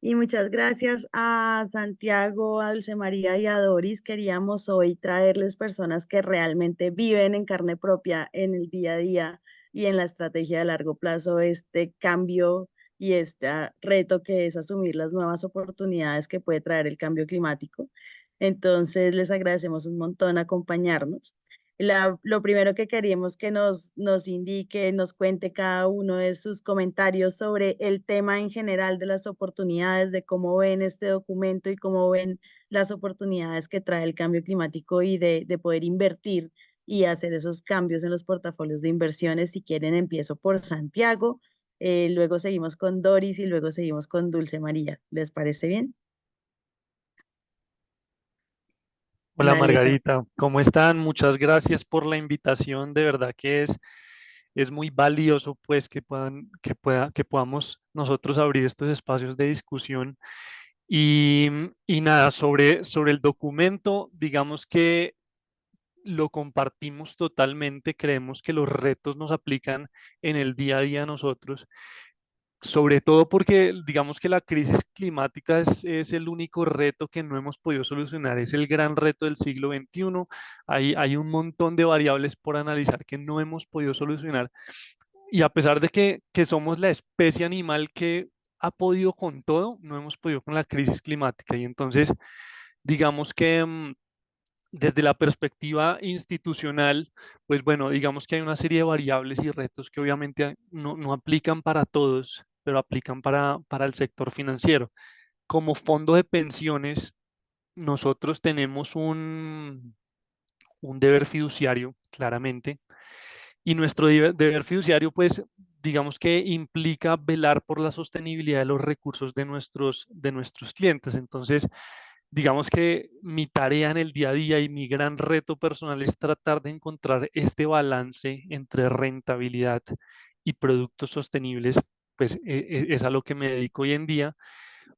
Y muchas gracias a Santiago, a Dulce María y a Doris. Queríamos hoy traerles personas que realmente viven en carne propia en el día a día y en la estrategia de largo plazo este cambio y este reto que es asumir las nuevas oportunidades que puede traer el cambio climático. Entonces, les agradecemos un montón acompañarnos. Lo primero que queríamos que nos indique, nos cuente cada uno de sus comentarios sobre el tema en general de las oportunidades, de cómo ven este documento y cómo ven las oportunidades que trae el cambio climático y de poder invertir y hacer esos cambios en los portafolios de inversiones. Si quieren, empiezo por Santiago, luego seguimos con Doris y luego seguimos con Dulce María. ¿Les parece bien? Hola Dale, Margarita, ¿cómo están? Muchas gracias por la invitación. De verdad que es muy valioso pues que podamos nosotros abrir estos espacios de discusión Y, y nada, sobre el documento, digamos que lo compartimos totalmente, creemos que los retos nos aplican en el día a día a nosotros, sobre todo porque digamos que la crisis climática es el único reto que no hemos podido solucionar, es el gran reto del siglo XXI. Hay un montón de variables por analizar que no hemos podido solucionar y a pesar de que somos la especie animal que ha podido con todo, no hemos podido con la crisis climática. Y entonces, digamos que desde la perspectiva institucional, pues bueno, digamos que hay una serie de variables y retos que obviamente no aplican para todos, pero aplican para el sector financiero. Como fondo de pensiones, nosotros tenemos un deber fiduciario, claramente, y nuestro deber fiduciario, pues, digamos que implica velar por la sostenibilidad de los recursos de nuestros clientes. Entonces, digamos que mi tarea en el día a día y mi gran reto personal es tratar de encontrar este balance entre rentabilidad y productos sostenibles, pues es a lo que me dedico hoy en día,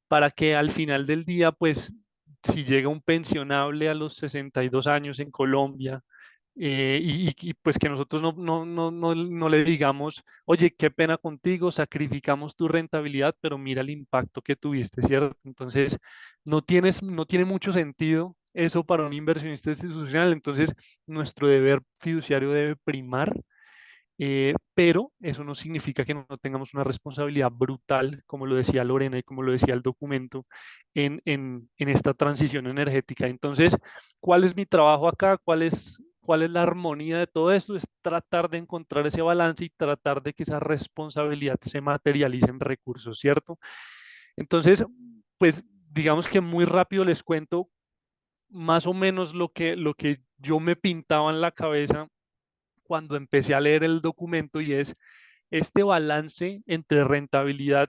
para que al final del día, pues, si llega un pensionable a los 62 años en Colombia, pues que nosotros no le digamos, oye, qué pena contigo, sacrificamos tu rentabilidad, pero mira el impacto que tuviste, ¿cierto? Entonces, no tiene mucho sentido eso para un inversionista institucional. Entonces, nuestro deber fiduciario debe primar, pero eso no significa que no tengamos una responsabilidad brutal, como lo decía Lorena y como lo decía el documento, en esta transición energética. Entonces, ¿cuál es mi trabajo acá? Cuál es la armonía de todo esto? Es tratar de encontrar ese balance y tratar de que esa responsabilidad se materialice en recursos, ¿cierto? Entonces, pues digamos que muy rápido les cuento más o menos lo que yo me pintaba en la cabeza cuando empecé a leer el documento, y es este balance entre rentabilidad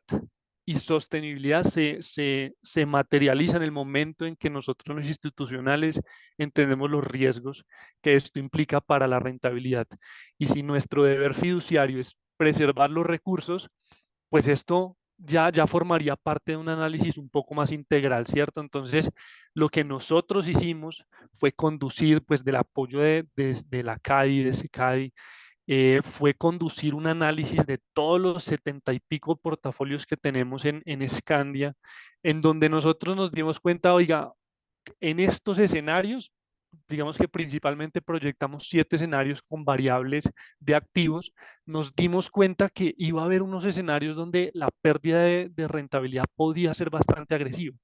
y sostenibilidad se materializa en el momento en que nosotros los institucionales entendemos los riesgos que esto implica para la rentabilidad. Y si nuestro deber fiduciario es preservar los recursos, pues esto ya formaría parte de un análisis un poco más integral, ¿cierto? Entonces, lo que nosotros hicimos fue conducir, pues del apoyo de la CADI, de SECADI, fue conducir un análisis de todos los 70 y pico portafolios que tenemos en Scandia, en donde nosotros nos dimos cuenta, oiga, en estos escenarios, digamos que principalmente proyectamos 7 escenarios con variables de activos, nos dimos cuenta que iba a haber unos escenarios donde la pérdida de rentabilidad podía ser bastante agresiva.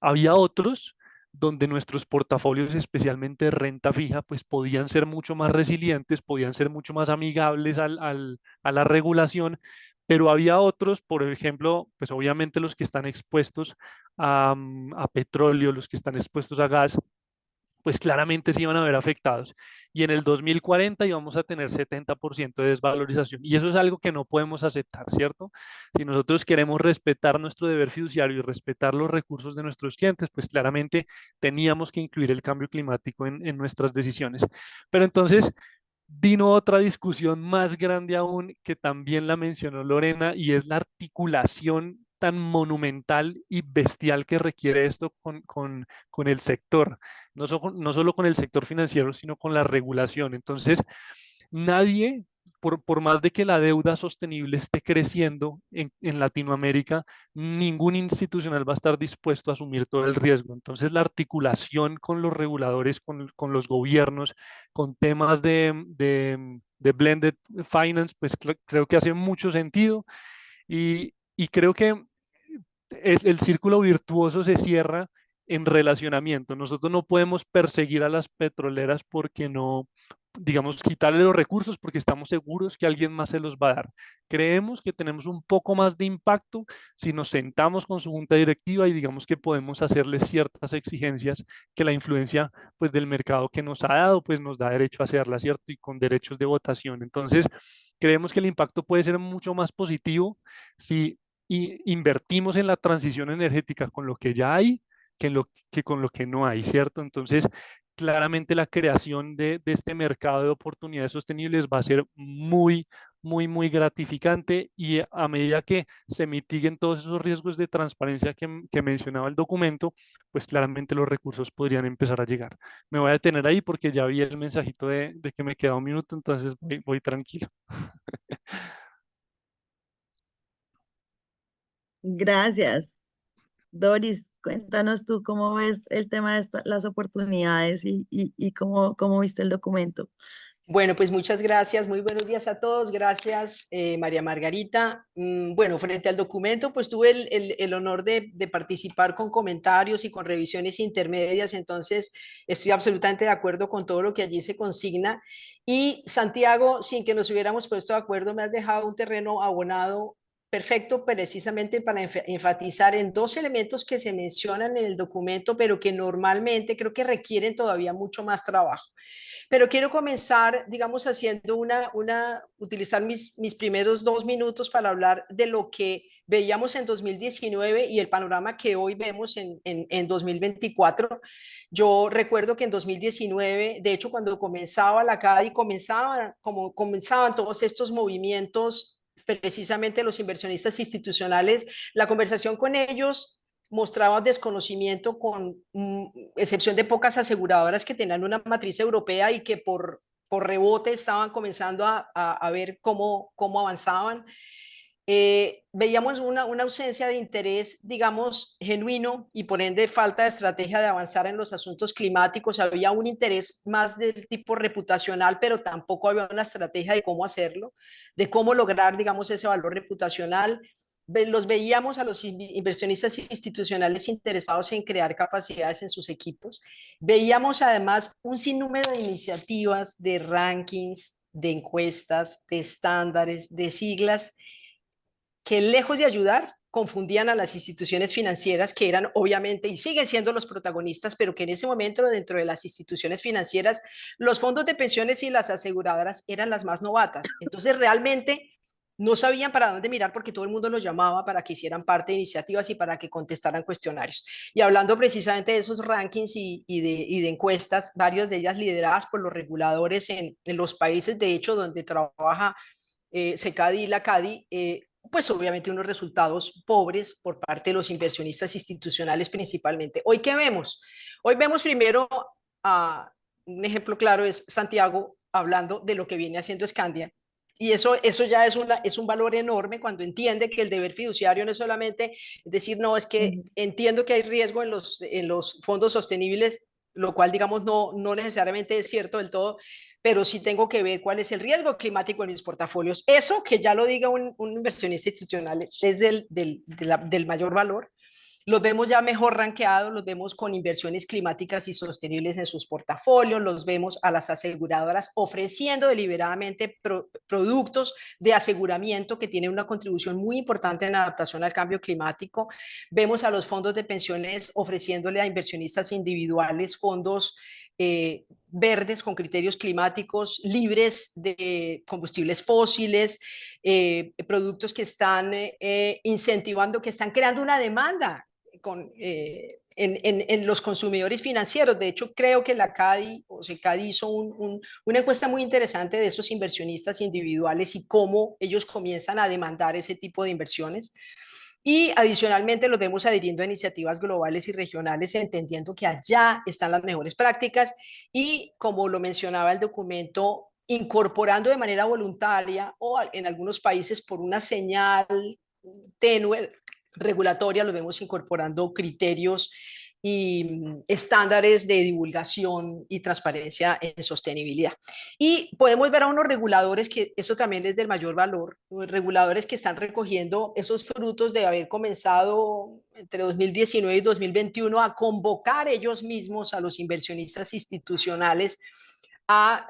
Había otros donde nuestros portafolios, especialmente de renta fija, pues podían ser mucho más resilientes, podían ser mucho más amigables a la regulación, pero había otros, por ejemplo, pues obviamente los que están expuestos a petróleo, los que están expuestos a gas, pues claramente se iban a ver afectados. Y en el 2040 íbamos a tener 70% de desvalorización. Y eso es algo que no podemos aceptar, ¿cierto? Si nosotros queremos respetar nuestro deber fiduciario y respetar los recursos de nuestros clientes, pues claramente teníamos que incluir el cambio climático en nuestras decisiones. Pero entonces vino otra discusión más grande aún, que también la mencionó Lorena, y es la articulación tan monumental y bestial que requiere esto con el sector, no solo con el sector financiero, sino con la regulación. Entonces, nadie, por más de que la deuda sostenible esté creciendo en Latinoamérica, ningún institucional va a estar dispuesto a asumir todo el riesgo. Entonces, la articulación con los reguladores, con los gobiernos, con temas de blended finance, pues creo que hace mucho sentido, y creo que el círculo virtuoso se cierra en relacionamiento. Nosotros no podemos perseguir a las petroleras porque no, digamos, quitarle los recursos porque estamos seguros que alguien más se los va a dar. Creemos que tenemos un poco más de impacto si nos sentamos con su junta directiva y digamos que podemos hacerles ciertas exigencias que la influencia, pues, del mercado que nos ha dado, pues nos da derecho a hacerla, ¿cierto? Y con derechos de votación. Entonces, creemos que el impacto puede ser mucho más positivo si invertimos en la transición energética con lo que ya hay que con lo que no hay, ¿cierto? Entonces, claramente la creación de este mercado de oportunidades sostenibles va a ser muy, muy gratificante y a medida que se mitiguen todos esos riesgos de transparencia que mencionaba el documento, pues claramente los recursos podrían empezar a llegar. Me voy a detener ahí porque ya vi el mensajito de que me queda un minuto, entonces voy tranquilo. Gracias. Doris, cuéntanos tú cómo ves el tema de las oportunidades y cómo viste el documento. Bueno, pues muchas gracias, muy buenos días a todos, gracias María Margarita. Bueno, frente al documento, pues tuve el honor de participar con comentarios y con revisiones intermedias, entonces estoy absolutamente de acuerdo con todo lo que allí se consigna. Y Santiago, sin que nos hubiéramos puesto de acuerdo, me has dejado un terreno abonado perfecto precisamente para enfatizar en dos elementos que se mencionan en el documento, pero que normalmente creo que requieren todavía mucho más trabajo. Pero quiero comenzar, digamos, haciendo utilizar mis primeros 2 minutos para hablar de lo que veíamos en 2019 y el panorama que hoy vemos en 2024. Yo recuerdo que en 2019, de hecho, cuando comenzaba la CADI, comenzaban todos estos movimientos, precisamente los inversionistas institucionales, la conversación con ellos mostraba desconocimiento con excepción de pocas aseguradoras que tenían una matriz europea y que por rebote estaban comenzando a ver cómo avanzaban. Veíamos una ausencia de interés, digamos, genuino y por ende falta de estrategia de avanzar en los asuntos climáticos. Había un interés más del tipo reputacional, pero tampoco había una estrategia de cómo hacerlo, de cómo lograr, digamos, ese valor reputacional. Los veíamos a los inversionistas institucionales interesados en crear capacidades en sus equipos. Veíamos además un sinnúmero de iniciativas, de rankings, de encuestas, de estándares, de siglas que lejos de ayudar, confundían a las instituciones financieras que eran obviamente y siguen siendo los protagonistas, pero que en ese momento dentro de las instituciones financieras, los fondos de pensiones y las aseguradoras eran las más novatas. Entonces realmente no sabían para dónde mirar porque todo el mundo los llamaba para que hicieran parte de iniciativas y para que contestaran cuestionarios. Y hablando precisamente de esos rankings y de encuestas, varias de ellas lideradas por los reguladores en los países, de hecho, donde trabaja SECADI y la CADI, pues obviamente unos resultados pobres por parte de los inversionistas institucionales principalmente. ¿Hoy qué vemos? Hoy vemos primero, un ejemplo claro es Santiago hablando de lo que viene haciendo Scandia. Y eso ya es un valor enorme cuando entiende que el deber fiduciario no es solamente decir, no, es que entiendo que hay riesgo en los fondos sostenibles, lo cual, digamos, no necesariamente es cierto del todo, pero sí tengo que ver cuál es el riesgo climático en mis portafolios. Eso que ya lo diga un inversionista institucional es del mayor valor. Los vemos ya mejor rankeados, los vemos con inversiones climáticas y sostenibles en sus portafolios, los vemos a las aseguradoras ofreciendo deliberadamente productos de aseguramiento que tienen una contribución muy importante en la adaptación al cambio climático. Vemos a los fondos de pensiones ofreciéndole a inversionistas individuales fondos verdes con criterios climáticos, libres de combustibles fósiles, productos que están incentivando, que están creando una demanda en los consumidores financieros. De hecho, creo que la CADI o SECADI hizo una encuesta muy interesante de esos inversionistas individuales y cómo ellos comienzan a demandar ese tipo de inversiones. Y adicionalmente los vemos adhiriendo a iniciativas globales y regionales, entendiendo que allá están las mejores prácticas y, como lo mencionaba el documento, incorporando de manera voluntaria o en algunos países por una señal tenue regulatoria, los vemos incorporando criterios y estándares de divulgación y transparencia en sostenibilidad. Y podemos ver a unos reguladores que eso también es del mayor valor, reguladores que están recogiendo esos frutos de haber comenzado entre 2019 y 2021 a convocar ellos mismos a los inversionistas institucionales a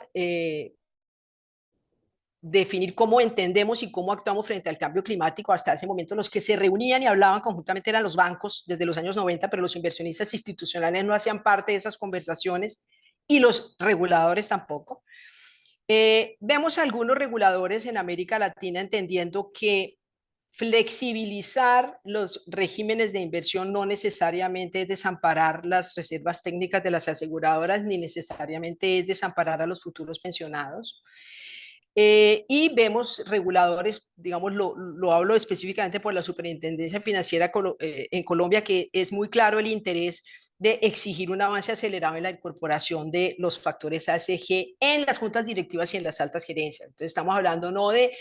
definir cómo entendemos y cómo actuamos frente al cambio climático. Hasta ese momento los que se reunían y hablaban conjuntamente eran los bancos desde los años 90, pero los inversionistas institucionales no hacían parte de esas conversaciones y los reguladores tampoco. Vemos algunos reguladores en América Latina entendiendo que flexibilizar los regímenes de inversión no necesariamente es desamparar las reservas técnicas de las aseguradoras, ni necesariamente es desamparar a los futuros pensionados. Y vemos reguladores, digamos, lo hablo específicamente por la Superintendencia Financiera en Colombia, que es muy claro el interés de exigir un avance acelerado en la incorporación de los factores ASG en las juntas directivas y en las altas gerencias. Entonces estamos hablando no de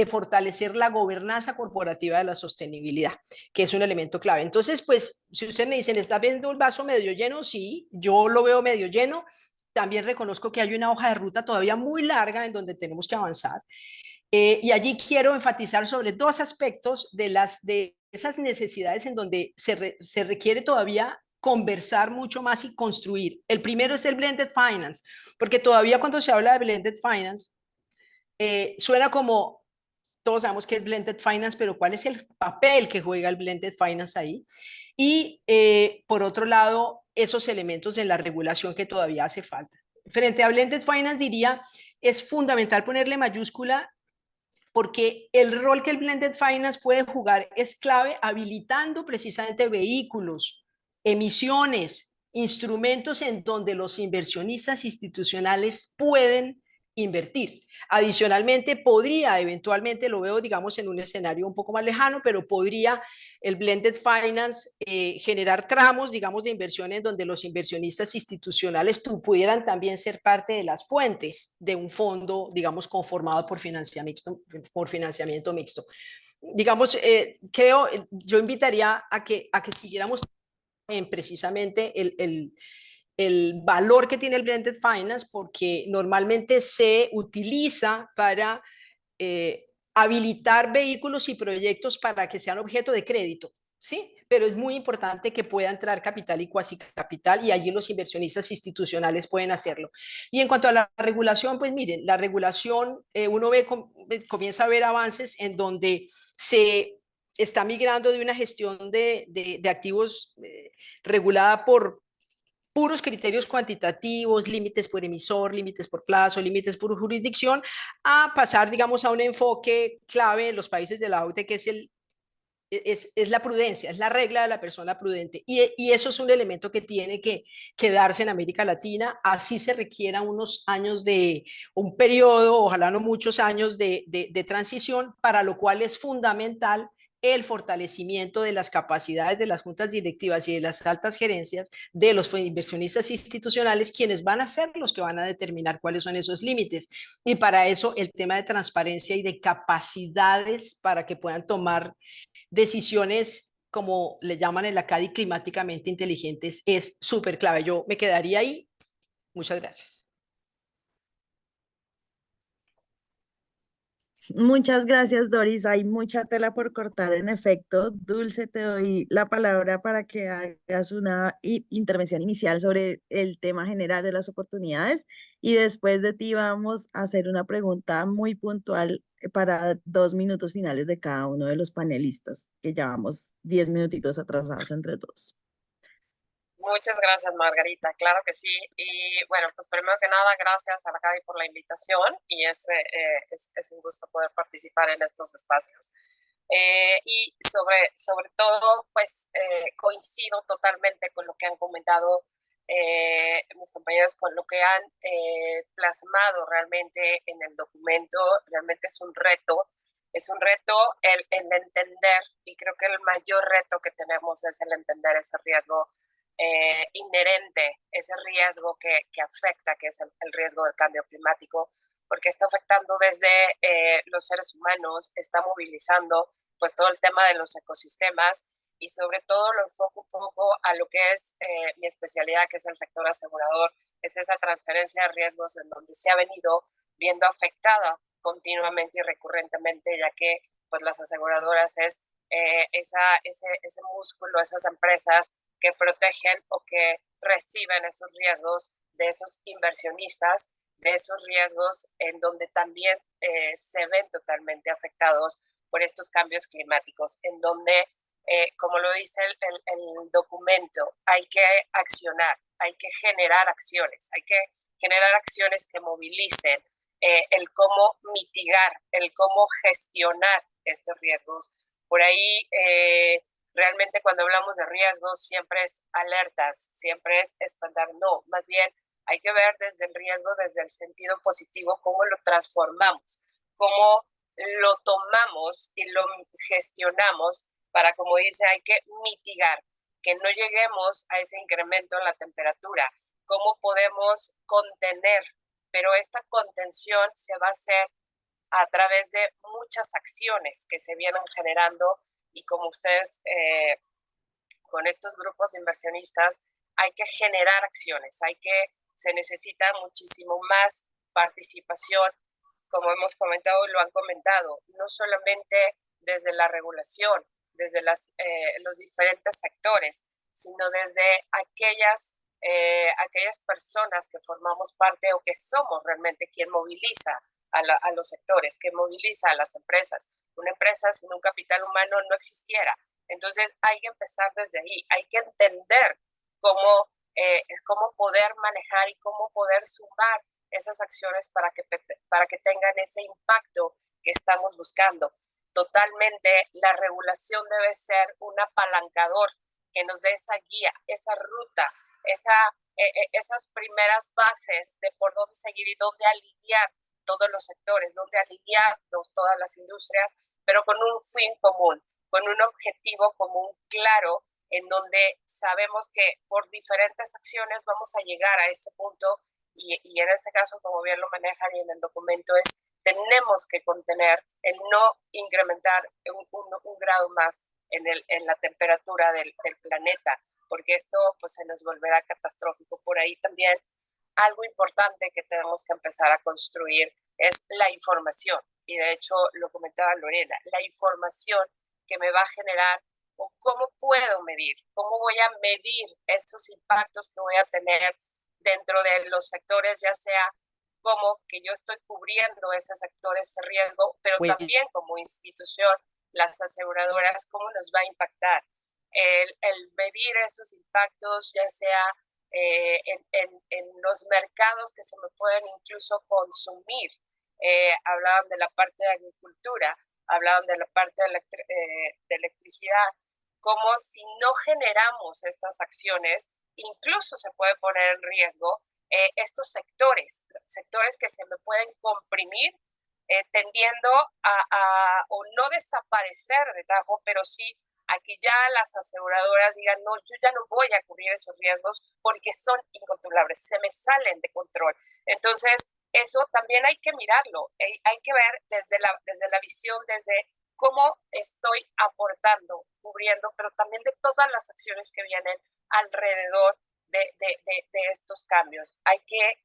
fortalecer la gobernanza corporativa de la sostenibilidad, que es un elemento clave. Entonces, pues, si usted me dice, ¿le está viendo el vaso medio lleno? Sí, yo lo veo medio lleno. También reconozco que hay una hoja de ruta todavía muy larga en donde tenemos que avanzar. Y allí quiero enfatizar sobre dos aspectos de esas necesidades en donde se requiere todavía conversar mucho más y construir. El primero es el blended finance, porque todavía cuando se habla de blended finance, suena como, todos sabemos que es blended finance, pero ¿cuál es el papel que juega el blended finance ahí? Y por otro lado, esos elementos en la regulación que todavía hace falta. Frente a blended finance diría, es fundamental ponerle mayúscula porque el rol que el blended finance puede jugar es clave habilitando precisamente vehículos, emisiones, instrumentos en donde los inversionistas institucionales pueden invertir. Adicionalmente, podría eventualmente, lo veo, digamos, en un escenario un poco más lejano, pero podría el blended finance generar tramos, digamos, de inversión en donde los inversionistas institucionales pudieran también ser parte de las fuentes de un fondo, digamos, conformado por financiamiento mixto. Digamos, yo invitaría a que siguiéramos en precisamente el valor que tiene el blended finance, porque normalmente se utiliza para habilitar vehículos y proyectos para que sean objeto de crédito, ¿sí? Pero es muy importante que pueda entrar capital y cuasi capital, y allí los inversionistas institucionales pueden hacerlo. Y en cuanto a la regulación, pues miren, la regulación, uno comienza a ver avances en donde se está migrando de una gestión de activos regulada por puros criterios cuantitativos, límites por emisor, límites por plazo, límites por jurisdicción, a pasar, digamos, a un enfoque clave en los países de la OCDE, que es la prudencia, es la regla de la persona prudente. Y eso es un elemento que tiene que darse en América Latina, así se requiera unos años un periodo, ojalá no muchos años de transición, para lo cual es fundamental el fortalecimiento de las capacidades de las juntas directivas y de las altas gerencias de los inversionistas institucionales, quienes van a ser los que van a determinar cuáles son esos límites. Y para eso el tema de transparencia y de capacidades para que puedan tomar decisiones, como le llaman en la CADI, climáticamente inteligentes, es súper clave. Yo me quedaría ahí. Muchas gracias. Muchas gracias, Doris. Hay mucha tela por cortar, en efecto. Dulce, te doy la palabra para que hagas una intervención inicial sobre el tema general de las oportunidades y después de ti vamos a hacer una pregunta muy puntual para 2 minutos finales de cada uno de los panelistas, que llevamos 10 minutitos atrasados entre todos. Muchas gracias, Margarita. Claro que sí. Y bueno, pues primero que nada, gracias a la CADI por la invitación y es un gusto poder participar en estos espacios. Y sobre todo, pues coincido totalmente con lo que han comentado mis compañeros, con lo que han plasmado realmente en el documento. Realmente es un reto el entender, y creo que el mayor reto que tenemos es el entender ese riesgo inherente, ese riesgo que afecta, que es el riesgo del cambio climático, porque está afectando desde los seres humanos, está movilizando pues todo el tema de los ecosistemas y sobre todo lo enfoco un poco a lo que es mi especialidad, que es el sector asegurador, es esa transferencia de riesgos en donde se ha venido viendo afectada continuamente y recurrentemente, ya que pues las aseguradoras es ese músculo, esas empresas que protegen o que reciben esos riesgos de esos inversionistas, de esos riesgos en donde también se ven totalmente afectados por estos cambios climáticos, en donde, como lo dice el documento, hay que accionar, hay que generar acciones que movilicen el cómo mitigar, el cómo gestionar estos riesgos. Por ahí, realmente cuando hablamos de riesgos siempre es alertas, siempre es espantar, no, más bien Hay que ver desde el riesgo, desde el sentido positivo, cómo lo transformamos, cómo lo tomamos y lo gestionamos para, como dice, hay que mitigar, que no lleguemos a ese incremento en la temperatura, cómo podemos contener, pero esta contención se va a hacer a través de muchas acciones que se vienen generando y como ustedes con estos grupos de inversionistas hay que generar acciones, se necesita muchísimo más participación, como hemos comentado y lo han comentado, no solamente desde la regulación, desde los diferentes sectores, sino desde aquellas personas que formamos parte o que somos realmente quien moviliza a los sectores, que moviliza a las empresas. Una empresa sin un capital humano no existiera. Entonces hay que empezar desde ahí, hay que entender cómo poder manejar y cómo poder sumar esas acciones para que tengan ese impacto que estamos buscando. Totalmente, la regulación debe ser un apalancador que nos dé esa guía, esa ruta, esas primeras bases de por dónde seguir y dónde alinear todos los sectores, dónde alinear todas las industrias, pero con un fin común, con un objetivo común claro, en donde sabemos que por diferentes acciones vamos a llegar a ese punto y en este caso, como bien lo manejan y en el documento, tenemos que contener el no incrementar un grado más en la temperatura del planeta, porque esto pues se nos volverá catastrófico. Por ahí también algo importante que tenemos que empezar a construir es la información, y de hecho lo comentaba Lorena, la información que me va a generar o cómo puedo medir, cómo voy a medir esos impactos que voy a tener dentro de los sectores, ya sea como que yo estoy cubriendo ese sector, ese riesgo, pero también como institución, las aseguradoras, cómo nos va a impactar. El medir esos impactos, ya sea en los mercados que se me pueden incluso consumir. Hablaban de la parte de agricultura, hablaban de la parte de electricidad, como si no generamos estas acciones, incluso se puede poner en riesgo estos sectores que se me pueden comprimir, tendiendo o no desaparecer de tajo, pero sí a que ya las aseguradoras digan, no, yo ya no voy a cubrir esos riesgos porque son incontrolables, se me salen de control. Entonces, eso también hay que mirarlo, hay que ver desde la visión, desde cómo estoy aportando, cubriendo, pero también de todas las acciones que vienen alrededor de estos cambios. Hay que,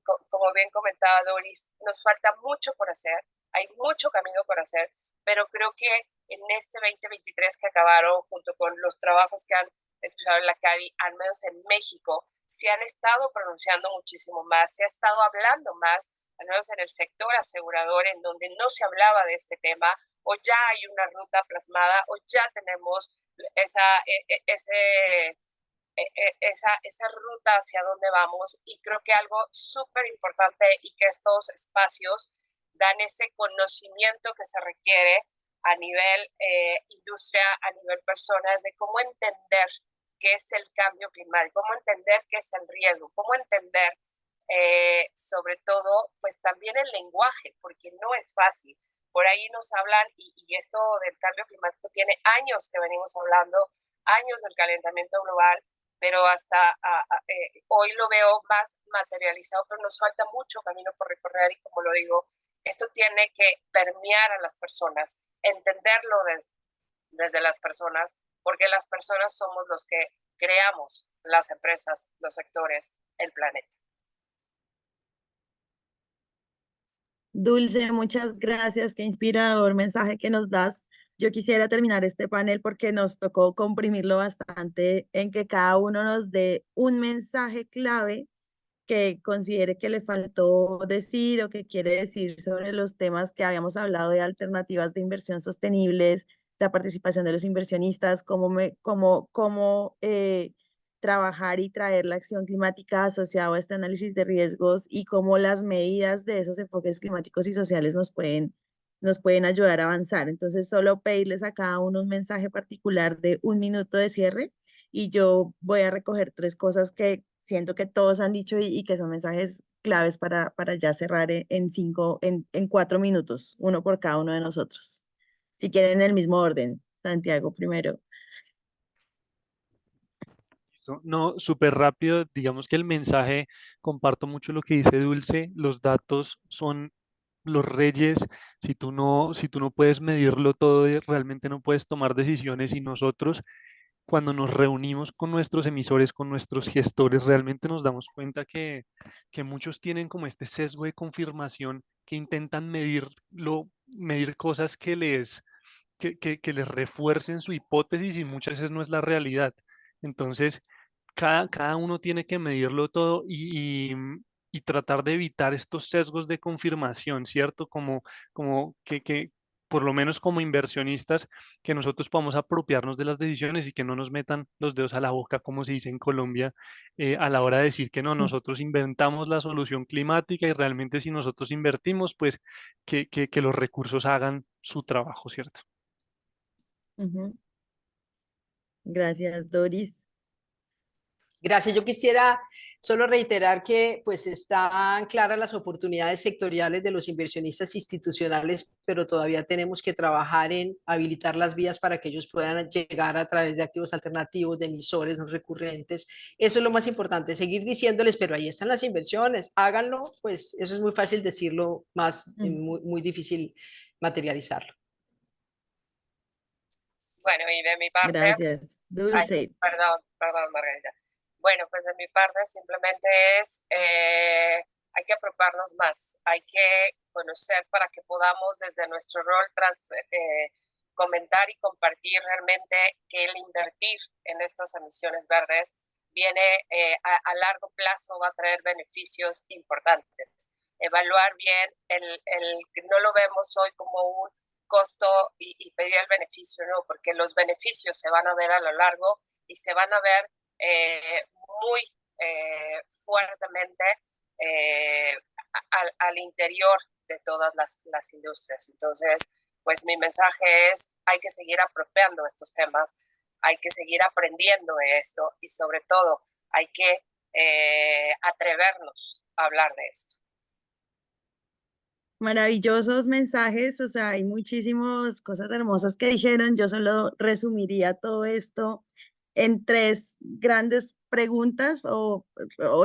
como bien comentaba Doris, nos falta mucho por hacer, hay mucho camino por hacer, pero creo que en este 2023 que acabaron, junto con los trabajos que han escuchado en la CADI, al menos en México, se han estado pronunciando muchísimo más, se ha estado hablando más, al menos en el sector asegurador, en donde no se hablaba de este tema, o ya hay una ruta plasmada, o ya tenemos esa ruta hacia dónde vamos, y creo que algo súper importante y que estos espacios dan ese conocimiento que se requiere a nivel industria, a nivel personas, de cómo entender qué es el cambio climático, cómo entender qué es el riesgo, cómo entender sobre todo, pues también el lenguaje, porque no es fácil. Por ahí nos hablan, y esto del cambio climático tiene años que venimos hablando, años del calentamiento global, pero hasta hoy lo veo más materializado, pero nos falta mucho camino por recorrer, y como lo digo, esto tiene que permear a las personas, entenderlo desde las personas, porque las personas somos los que creamos las empresas, los sectores, el planeta. Dulce, muchas gracias, qué inspirador mensaje que nos das. Yo quisiera terminar este panel porque nos tocó comprimirlo bastante en que cada uno nos dé un mensaje clave que considere que le faltó decir o que quiere decir sobre los temas que habíamos hablado de alternativas de inversión sostenibles, la participación de los inversionistas, cómo trabajar y traer la acción climática asociada a este análisis de riesgos y cómo las medidas de esos enfoques climáticos y sociales nos pueden ayudar a avanzar. Entonces, solo pedirles a cada uno un mensaje particular de 1 minuto de cierre, y yo voy a recoger 3 cosas que siento que todos han dicho y que son mensajes claves para ya cerrar en 4 minutos, uno por cada uno de nosotros. Si quieren, en el mismo orden. Santiago primero. Listo. No, súper rápido, digamos que el mensaje, comparto mucho lo que dice Dulce, los datos son los reyes, si tú no puedes medirlo todo, realmente no puedes tomar decisiones y nosotros cuando nos reunimos con nuestros emisores, con nuestros gestores, realmente nos damos cuenta que muchos tienen como este sesgo de confirmación que intentan medir cosas que les refuercen su hipótesis y muchas veces no es la realidad. Entonces, cada uno tiene que medirlo todo y tratar de evitar estos sesgos de confirmación, ¿cierto? Como que por lo menos como inversionistas, que nosotros podamos apropiarnos de las decisiones y que no nos metan los dedos a la boca, como se dice en Colombia, a la hora de decir que no, nosotros inventamos la solución climática y realmente si nosotros invertimos, pues que los recursos hagan su trabajo, ¿cierto? Ujú. Gracias, Doris. Gracias. Yo quisiera solo reiterar que pues están claras las oportunidades sectoriales de los inversionistas institucionales, pero todavía tenemos que trabajar en habilitar las vías para que ellos puedan llegar a través de activos alternativos, de emisores no recurrentes. Eso es lo más importante, seguir diciéndoles, pero ahí están las inversiones, háganlo, pues eso es muy fácil decirlo, más muy difícil materializarlo. Bueno, y de mi parte, Gracias. Dulce. perdón, Margarita. Bueno, pues de mi parte simplemente hay que apropiarnos más, hay que conocer para que podamos desde nuestro rol comentar y compartir realmente que el invertir en estas emisiones verdes viene a largo plazo, va a traer beneficios importantes. Evaluar bien, no lo vemos hoy como un costo y pedir el beneficio, no, porque los beneficios se van a ver a lo largo y se van a ver muy fuertemente al interior de todas las industrias. Entonces, pues mi mensaje es, hay que seguir apropiando estos temas, hay que seguir aprendiendo de esto y sobre todo hay que atrevernos a hablar de esto. Maravillosos mensajes, o sea, hay muchísimas cosas hermosas que dijeron. Yo solo resumiría todo esto en 3 grandes preguntas o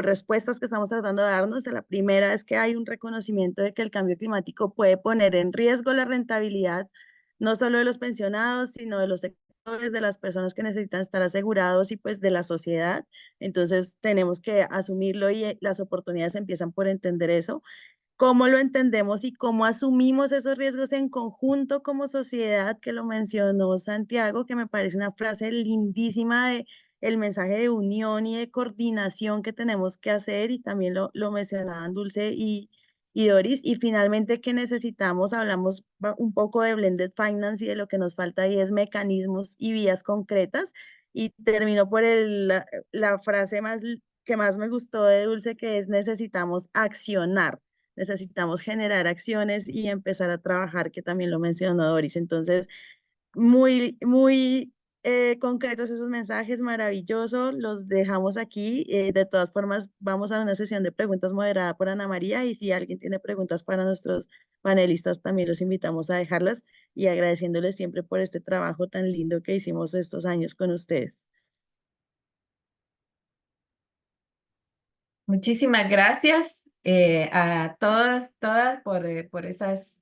respuestas que estamos tratando de darnos. La primera es que hay un reconocimiento de que el cambio climático puede poner en riesgo la rentabilidad, no solo de los pensionados, sino de los sectores, de las personas que necesitan estar asegurados y pues de la sociedad. Entonces tenemos que asumirlo y las oportunidades empiezan por entender eso. Cómo lo entendemos y cómo asumimos esos riesgos en conjunto como sociedad, que lo mencionó Santiago, que me parece una frase lindísima de el mensaje de unión y de coordinación que tenemos que hacer, y también lo mencionaban Dulce y Doris. Y finalmente que necesitamos, hablamos un poco de blended finance y de lo que nos falta ahí es mecanismos y vías concretas. Y termino por la frase que más me gustó de Dulce, que es necesitamos accionar. Necesitamos generar acciones y empezar a trabajar, que también lo mencionó Doris. Entonces, muy concretos esos mensajes, maravilloso. Los dejamos aquí. De todas formas, vamos a una sesión de preguntas moderada por Ana María, y si alguien tiene preguntas para nuestros panelistas, también los invitamos a dejarlas, y agradeciéndoles siempre por este trabajo tan lindo que hicimos estos años con ustedes. Muchísimas gracias a todas por esas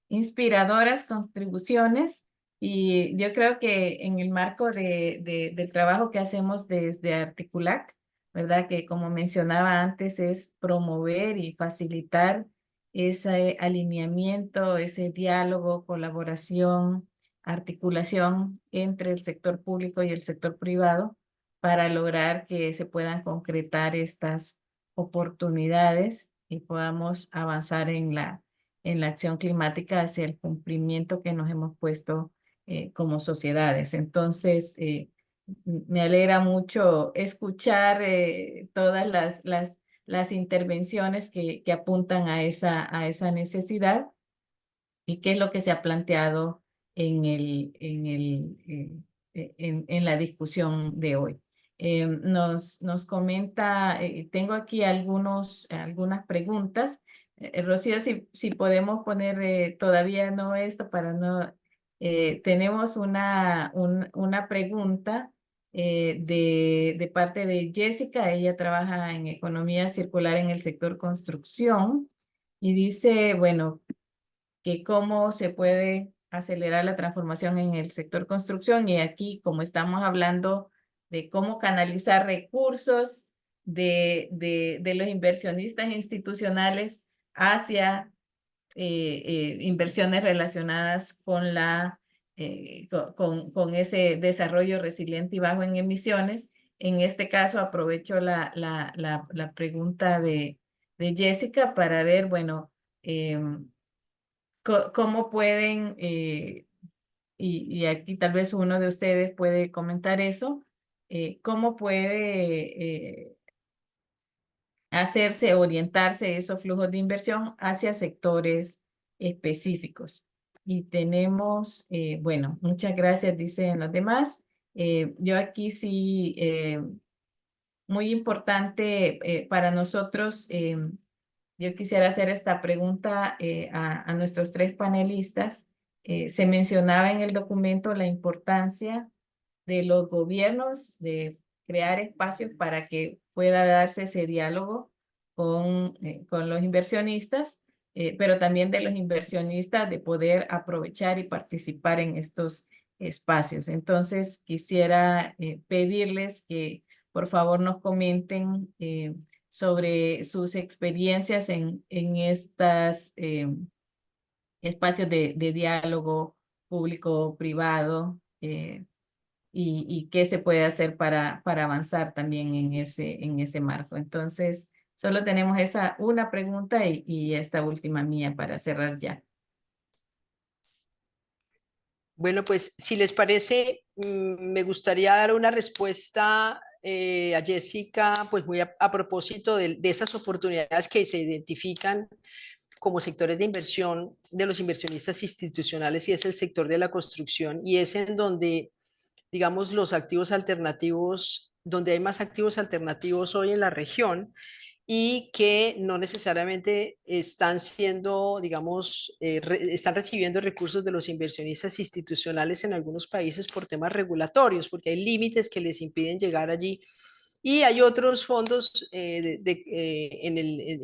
inspiradoras contribuciones. Y yo creo que en el marco del trabajo que hacemos desde Articulac, ¿verdad? Que como mencionaba antes, es promover y facilitar ese alineamiento, ese diálogo, colaboración, articulación entre el sector público y el sector privado para lograr que se puedan concretar estas oportunidades y podamos avanzar en la acción climática hacia el cumplimiento que nos hemos puesto como sociedades. Entonces, me alegra mucho escuchar todas las intervenciones que apuntan a esa necesidad y qué es lo que se ha planteado en la discusión de hoy. nos comenta, tengo aquí algunas preguntas. Rocío, si podemos poner todavía no esto para no... tenemos una pregunta de parte de Jessica. Ella trabaja en economía circular en el sector construcción y dice, bueno, que cómo se puede acelerar la transformación en el sector construcción. Y aquí, como estamos hablando de cómo canalizar recursos de los inversionistas institucionales hacia inversiones relacionadas con con ese desarrollo resiliente y bajo en emisiones. En este caso, aprovecho la pregunta de Jessica para ver, bueno, cómo pueden, y aquí tal vez uno de ustedes puede comentar eso, cómo puede hacerse, orientarse esos flujos de inversión hacia sectores específicos. Y tenemos, bueno, muchas gracias, dicen los demás. Yo aquí sí, muy importante para nosotros, yo quisiera hacer esta pregunta a nuestros tres panelistas. Se mencionaba en el documento la importancia de los gobiernos de crear espacios para que pueda darse ese diálogo con los inversionistas, pero también de los inversionistas de poder aprovechar y participar en estos espacios. Entonces, quisiera pedirles que por favor nos comenten sobre sus experiencias en estos espacios de diálogo público-privado, y qué se puede hacer para avanzar también en ese marco. Entonces, solo tenemos una pregunta y esta última mía para cerrar ya. Bueno, pues si les parece, me gustaría dar una respuesta a Jessica, pues muy a propósito de esas oportunidades que se identifican como sectores de inversión de los inversionistas institucionales, y es el sector de la construcción, y es en donde, digamos, los activos alternativos, donde hay más activos alternativos hoy en la región, y que no necesariamente están siendo, digamos, están recibiendo recursos de los inversionistas institucionales en algunos países por temas regulatorios, porque hay límites que les impiden llegar allí. Y hay otros fondos en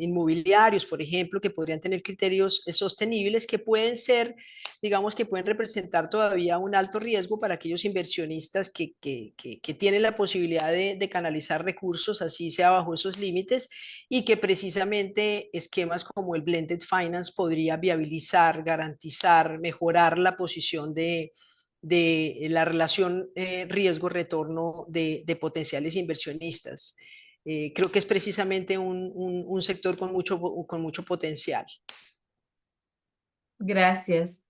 inmobiliarios, por ejemplo, que podrían tener criterios sostenibles que pueden ser, digamos, que pueden representar todavía un alto riesgo para aquellos inversionistas que tienen la posibilidad de canalizar recursos, así sea bajo esos límites, y que precisamente esquemas como el blended finance podría viabilizar, garantizar, mejorar la posición de la relación riesgo-retorno de potenciales inversionistas. Creo que es precisamente un sector con mucho potencial. Gracias.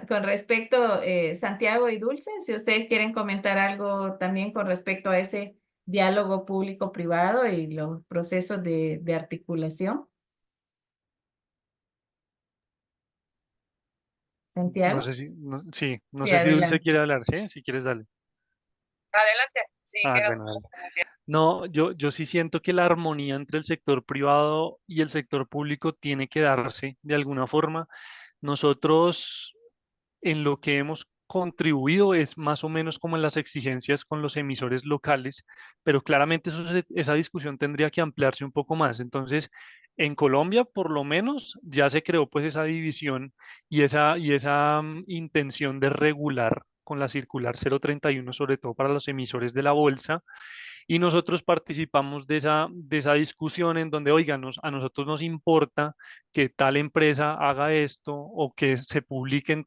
Con respecto, Santiago y Dulce, si ustedes quieren comentar algo también con respecto a ese diálogo público-privado y los procesos de articulación. Santiago. No sé si, sí, no Sí, sé si Dulce adelante. quiere hablar, ¿sí? Si quieres, dale. Adelante, sí, Bueno, dale. No, yo sí siento que la armonía entre el sector privado y el sector público tiene que darse de alguna forma. Nosotros en lo que hemos contribuido es más o menos como en las exigencias con los emisores locales, pero claramente esa discusión tendría que ampliarse un poco más. Entonces, en Colombia, por lo menos, ya se creó pues esa división y esa intención de regular con la circular 031, sobre todo para los emisores de la bolsa, y nosotros participamos de esa discusión en donde, oigan, a nosotros nos importa que tal empresa haga esto o que se publiquen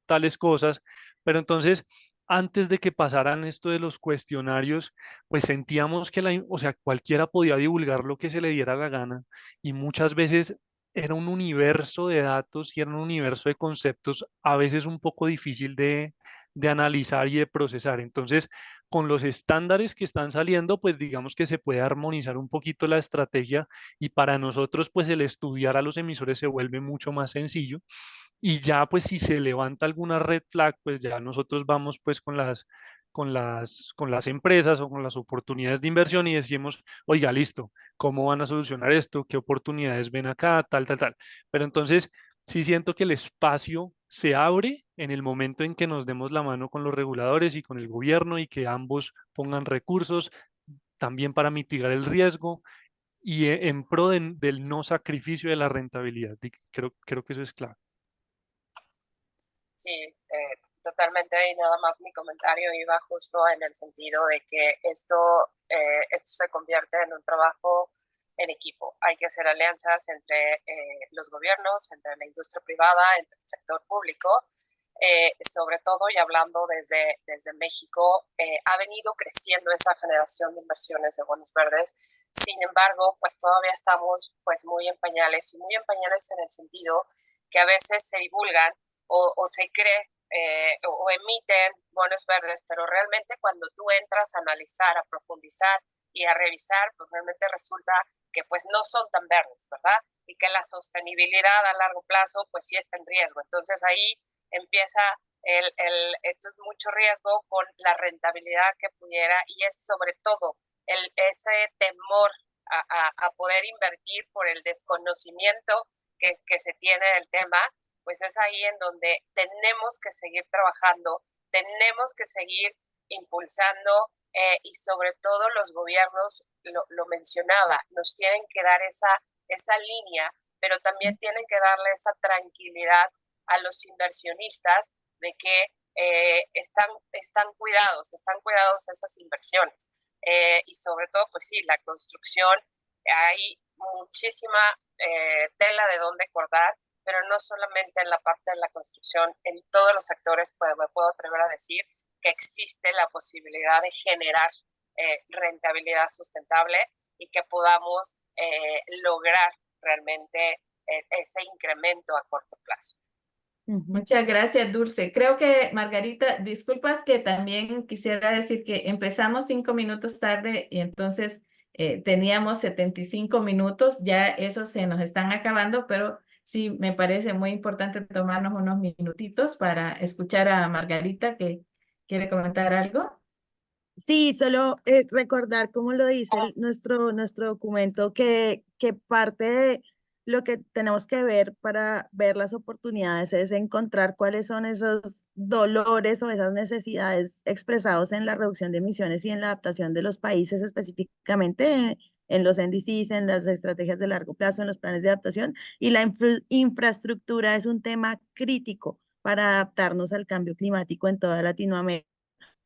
tales cosas, pero entonces, antes de que pasaran esto de los cuestionarios, pues sentíamos que o sea, cualquiera podía divulgar lo que se le diera la gana, y muchas veces era un universo de datos y era un universo de conceptos a veces un poco difícil de analizar y de procesar. Entonces, con los estándares que están saliendo, pues digamos que se puede armonizar un poquito la estrategia, y para nosotros pues el estudiar a los emisores se vuelve mucho más sencillo, y ya pues si se levanta alguna red flag, pues ya nosotros vamos pues con las empresas o con las oportunidades de inversión y decimos, oiga, listo, ¿cómo van a solucionar esto? ¿Qué oportunidades ven acá? Tal, tal, tal. Pero entonces sí siento que el espacio se abre en el momento en que nos demos la mano con los reguladores y con el gobierno y que ambos pongan recursos también para mitigar el riesgo y en pro del no sacrificio de la rentabilidad. Creo que eso es clave. Sí, totalmente, y nada más mi comentario iba justo en el sentido de que esto se convierte en un trabajo en equipo. Hay que hacer alianzas entre los gobiernos, entre la industria privada, entre el sector público, sobre todo, y hablando desde México, ha venido creciendo esa generación de inversiones de bonos verdes. Sin embargo, pues todavía estamos pues muy en pañales, y muy en pañales en el sentido que a veces se divulgan o se cree o emiten bonos verdes, pero realmente cuando tú entras a analizar, a profundizar y a revisar, pues realmente resulta que pues no son tan verdes, ¿verdad? Y que la sostenibilidad a largo plazo pues sí está en riesgo. Entonces ahí empieza esto es mucho riesgo con la rentabilidad que pudiera, y es sobre todo ese temor a poder invertir por el desconocimiento que se tiene del tema, pues es ahí en donde tenemos que seguir trabajando, tenemos que seguir impulsando, y sobre todo los gobiernos, lo mencionaba, nos tienen que dar esa línea, pero también tienen que darle esa tranquilidad a los inversionistas de que están cuidados esas inversiones. Y sobre todo, pues sí, la construcción, hay muchísima tela de dónde cortar, pero no solamente en la parte de la construcción, en todos los sectores me puedo atrever a decir que existe la posibilidad de generar rentabilidad sustentable y que podamos lograr realmente ese incremento a corto plazo. Muchas gracias, Dulce. Creo que, Margarita, disculpas que también quisiera decir que empezamos 5 minutos tarde y entonces teníamos 75 minutos, ya esos se nos están acabando, pero sí me parece muy importante tomarnos unos minutitos para escuchar a Margarita que quiere comentar algo. Sí, solo recordar, como lo dice nuestro documento, que parte de lo que tenemos que ver para ver las oportunidades es encontrar cuáles son esos dolores o esas necesidades expresados en la reducción de emisiones y en la adaptación de los países, específicamente en los NDCs, en las estrategias de largo plazo, en los planes de adaptación. Y la infraestructura es un tema crítico para adaptarnos al cambio climático en toda Latinoamérica.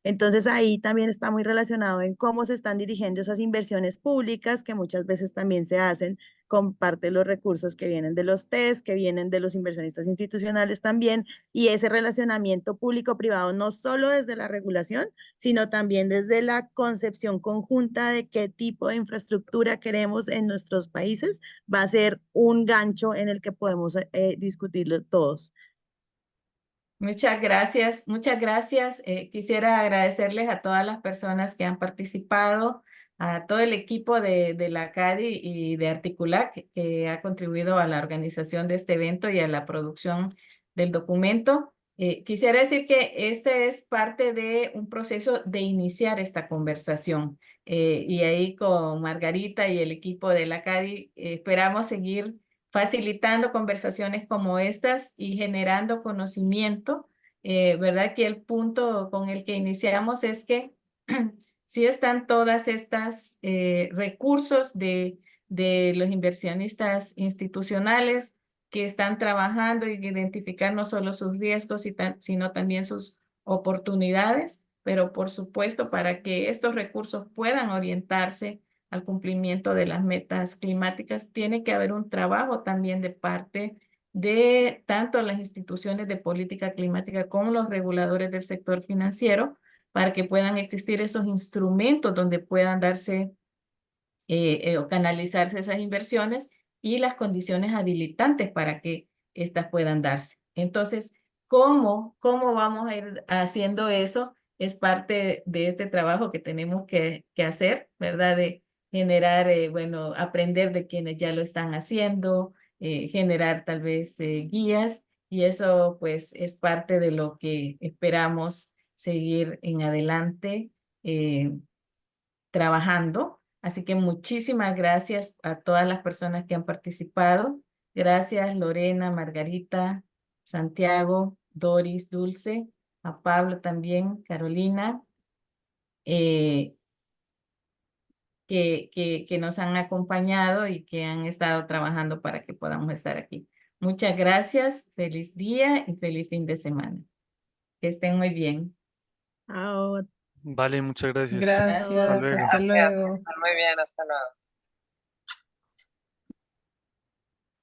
Entonces ahí también está muy relacionado en cómo se están dirigiendo esas inversiones públicas que muchas veces también se hacen con parte de los recursos que vienen de los TES, que vienen de los inversionistas institucionales también, y ese relacionamiento público-privado no solo desde la regulación, sino también desde la concepción conjunta de qué tipo de infraestructura queremos en nuestros países, va a ser un gancho en el que podemos discutirlo todos. Muchas gracias, muchas gracias. Quisiera agradecerles a todas las personas que han participado, a todo el equipo de la CADI y de Articulac que ha contribuido a la organización de este evento y a la producción del documento. Quisiera decir que este es parte de un proceso de iniciar esta conversación. Y ahí con Margarita y el equipo de la CADI esperamos seguir facilitando conversaciones como estas y generando conocimiento, ¿verdad? Que el punto con el que iniciamos es que sí están todas estas recursos de los inversionistas institucionales que están trabajando en identificar no solo sus riesgos, sino también sus oportunidades, pero por supuesto para que estos recursos puedan orientarse al cumplimiento de las metas climáticas, tiene que haber un trabajo también de parte de tanto las instituciones de política climática como los reguladores del sector financiero para que puedan existir esos instrumentos donde puedan darse o canalizarse esas inversiones y las condiciones habilitantes para que éstas puedan darse. Entonces, ¿cómo vamos a ir haciendo eso? Es parte de este trabajo que tenemos que hacer, ¿verdad? De generar, bueno, aprender de quienes ya lo están haciendo, generar tal vez guías, y eso pues es parte de lo que esperamos seguir en adelante trabajando. Así que muchísimas gracias a todas las personas que han participado. Gracias Lorena, Margarita, Santiago, Doris, Dulce, a Pablo también, Carolina, que nos han acompañado y que han estado trabajando para que podamos estar aquí. Muchas gracias, feliz día y feliz fin de semana. Que estén muy bien. Chao. Vale, muchas gracias. Gracias, luego. hasta Gracias, luego. que estén muy bien, hasta luego.